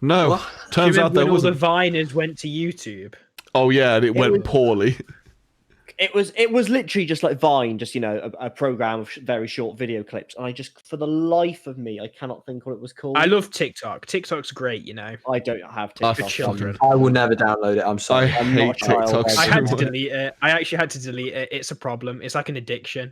No. What? Turns out there all was the Viners went to YouTube. Oh yeah, and it went poorly. It was literally just like Vine, just a program of very short video clips, and I just, for the life of me, I cannot think what it was called. I love TikTok. TikTok's great, I don't have TikTok. For children. I will never download it. I'm sorry. I I'm hate not a child. TikTok. I had to delete it. I actually had to delete it. It's a problem. It's like an addiction.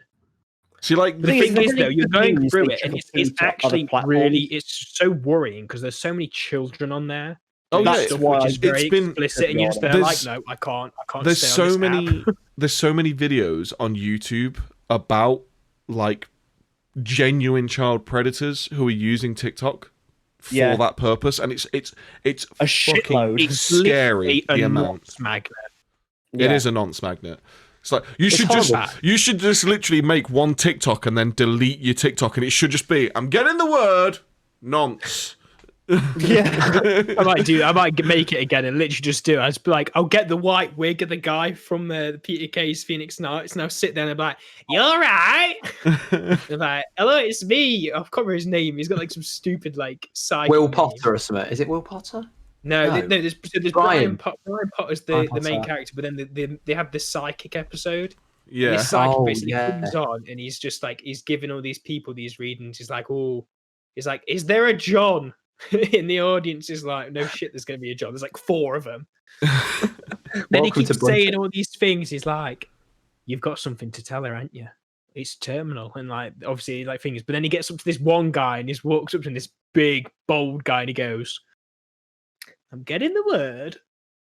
See, like The thing is, though, you're going things through they it, and trickle it's through to other actually platforms. it's so worrying because there's so many children on there. Oh yeah, That's Stuff why which is very it's been- explicit, and you're just there like, no, I can't. there's stay on so this many app. there's so many videos on YouTube about like genuine child predators who are using TikTok for that purpose, and it's A fucking shitload. It's scary literally the a amount. nonce magnet. It is a nonce magnet. It's like you should horrible. just literally make one TikTok and then delete your TikTok, and it should just be, I'm getting the word nonce. Yeah. I might make it again and literally just do it. I'll just be like, I'll get the white wig of the guy from the Peter Kay's Phoenix Nights, and I'll sit there and be like, "You all right?" They're like, "Hello, it's me." I can't remember his name. He's got like some stupid like side. Will name. Potter or something. Is it Will Potter? No, No. there's Brian. Brian Potter's Brian the main Potter. character, but then they have this psychic episode. And Yeah. this psychic Oh, basically yeah. comes on, and he's just like, he's giving all these people these readings. He's like, is there a John in the audience? Is like, no shit, there's going to be a John. There's like 4 of them. Then he Welcome to keeps Brunch. saying all these things. He's like, you've got something to tell her, haven't you? It's terminal, and like obviously like things. But then he gets up to this one guy and he walks up to this big bold guy and he goes, "I'm getting the word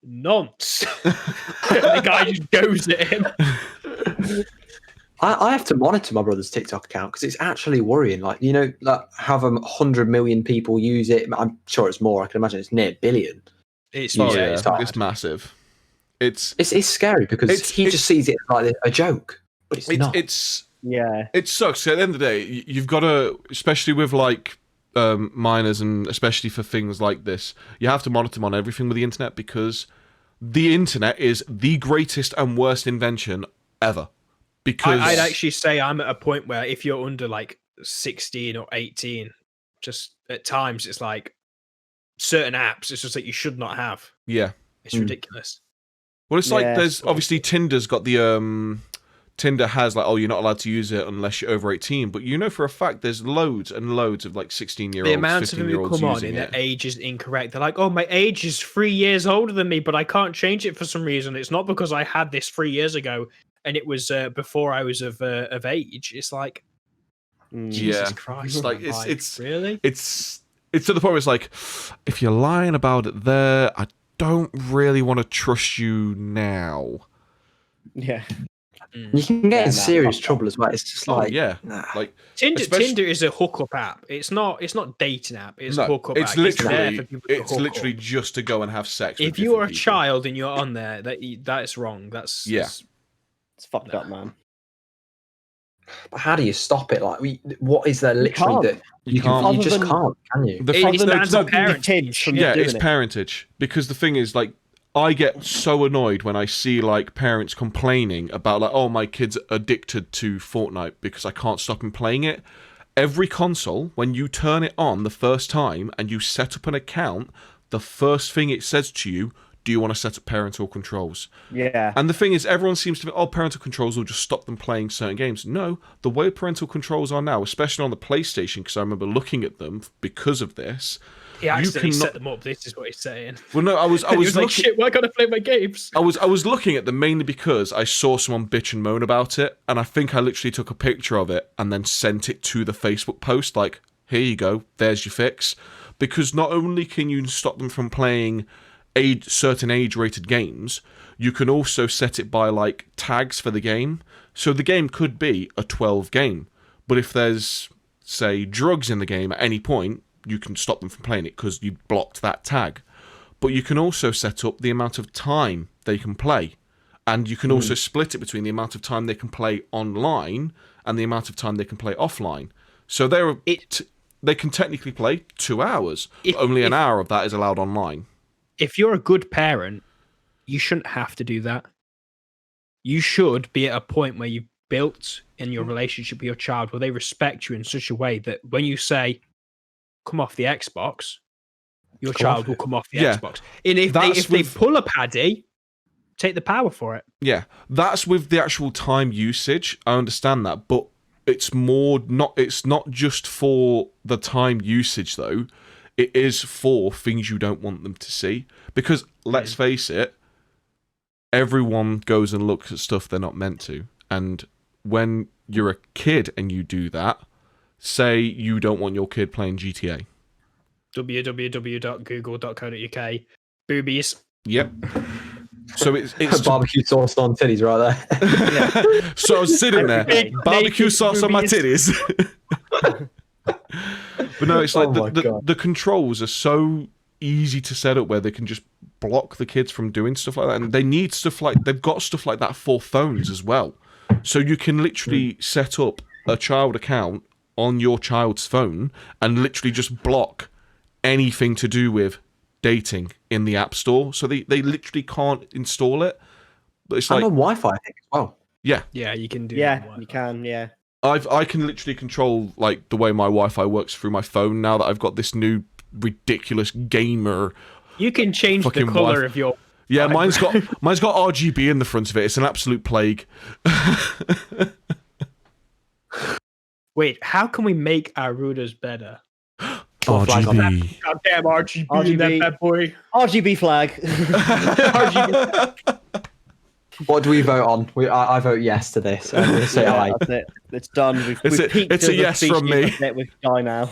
nonce." The guy just goes at him. I have to monitor my brother's TikTok account because it's actually worrying. Like, like have 100 million people use it. I'm sure it's more. I can imagine it's near a billion. It's Oh Yeah, yeah, it's bad. it's massive. It's It's scary because he just sees it like a joke, but it's not. Yeah. It sucks. At the end of the day, you've got to, especially with like minors, and especially for things like this, you have to monitor them on everything with the internet, because the internet is the greatest and worst invention ever. Because I'd actually say I'm at a point where if you're under like 16 or 18, just at times it's like certain apps, it's just like you should not have. yeah. It's ridiculous. Well, it's like Yeah, there's obviously Tinder's got the Tinder has like, oh, you're not allowed to use it unless you're over 18, but for a fact there's loads and loads of like 16-year-olds, The amount of them who 15-year-olds come on using and it. their age is incorrect. They're like, oh, my age is 3 years older than me, but I can't change it for some reason. It's not because I had this 3 years ago. and it was before I was of age, it's like, Jesus Christ, It's like it's really, it's to the point where it's like, if you're lying about it there, I don't really want to trust you now. Yeah. You can get in serious trouble as well. It's just like, like Tinder is a hookup app. It's not dating app. It's a hookup app. It's literally just to go and have sex. If you are a child and you're on there, that's wrong. That's it's fucked up, man. But how do you stop it? Like, what is there literally that you just can't, can you? It's parentage, because the thing is, like, I get so annoyed when I see like parents complaining about like, oh, my kid's addicted to Fortnite because I can't stop him playing it. Every console, when you turn it on the first time and you set up an account, the first thing it says to you, do you want to set up parental controls? Yeah. And the thing is, everyone seems to think, oh, parental controls will just stop them playing certain games. No, the way parental controls are now, especially on the PlayStation, because I remember looking at them because of this. He accidentally set them up. This is what he's saying. Well, no, I was like, shit, why can't I play my games? I was looking at them mainly because I saw someone bitch and moan about it, and I think I literally took a picture of it and then sent it to the Facebook post, like, here you go, there's your fix. Because not only can you stop them from playing certain age-rated games, you can also set it by, like, tags for the game. So the game could be a 12 game, but if there's, say, drugs in the game at any point, you can stop them from playing it because you blocked that tag. But you can also set up the amount of time they can play. And you can also split it between the amount of time they can play online and the amount of time they can play offline. So they can technically play 2 hours, but only an hour of that is allowed online. If you're a good parent, you shouldn't have to do that. You should be at a point where you've built in your relationship with your child where they respect you in such a way that when you say, come off the Xbox, your child will come off the Xbox. And if they pull a paddy, take the power for it. Yeah, that's with the actual time usage. I understand that, but it's not just for the time usage though. It is for things you don't want them to see. Because let's face it, everyone goes and looks at stuff they're not meant to. And when you're a kid and you do that, say you don't want your kid playing GTA. www.google.co.uk. Boobies. Yep. So it's barbecue sauce on titties right there. Yeah. So I was sitting there, barbecue sauce on my titties. But no, it's like the controls are so easy to set up where they can just block the kids from doing stuff like that. And they need stuff like, they've got stuff like that for phones as well. So you can literally set up a child account on your child's phone and literally just block anything to do with dating in the App Store. So they literally can't install it. But it's like on Wi-Fi, I think, as well. Yeah. Yeah, you can do you can, yeah. I can literally control like the way my Wi-Fi works through my phone now that I've got this new ridiculous gamer. You can change the color of your. Yeah, mine's got RGB in the front of it. It's an absolute plague. Wait, how can we make our routers better? RGB. Goddamn RGB in that bad boy. RGB flag. RGB. What do we vote on? I vote yes to this. I'm going to say aye. That's it. It's done. We've peaked. It's a yes from me. We've die now.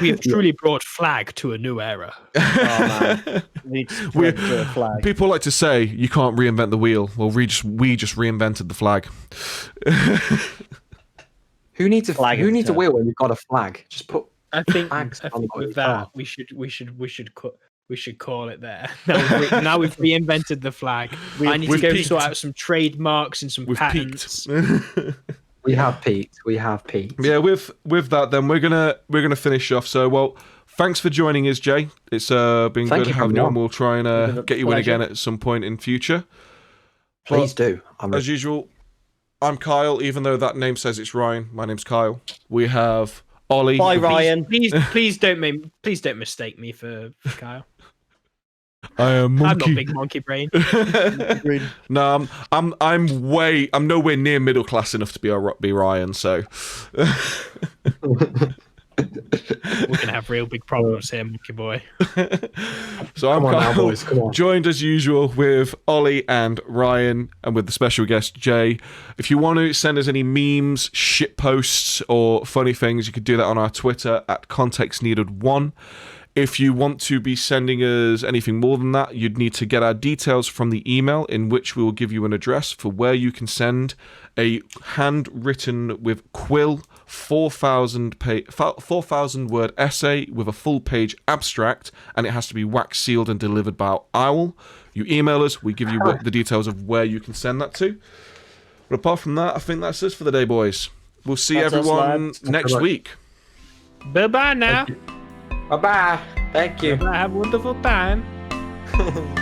We have truly brought flag to a new era. Oh man, we need to a flag. People like to say you can't reinvent the wheel. Well, we just reinvented the flag. Who needs a flag? Who needs a wheel when you've got a flag? Just put. I think with that we should call it there. Now we've reinvented the flag. I need to go sort out some trademarks and some patents. We have peaked. Yeah, with that, then we're gonna finish off. So, well, thanks for joining us, Jay. It's been good having you on. We'll try and get you in again at some point in future. Please do. As usual, I'm Kyle. Even though that name says it's Ryan, my name's Kyle. We have Ollie. Bye, Ryan. Please don't mistake me for Kyle. I am monkey. I'm not big monkey brain. No, I'm nowhere near middle class enough to be Ryan. So, We're gonna have real big problems here, Monkey Boy. So I'm Come on now, Carl, boys, come on. joined as usual with Ollie and Ryan, and with the special guest Jay. If you want to send us any memes, shit posts, or funny things, you could do that on our Twitter at ContextNeeded1. If you want to be sending us anything more than that, you'd need to get our details from the email, in which we will give you an address for where you can send a handwritten with quill 4,000 word essay with a full page abstract, and it has to be wax sealed and delivered by Owl. You email us, we give you the details of where you can send that to. But apart from that, I think that's us for the day, boys. We'll see everyone next week. Bye-bye now. Bye-bye. Thank you. Bye-bye. Have a wonderful time.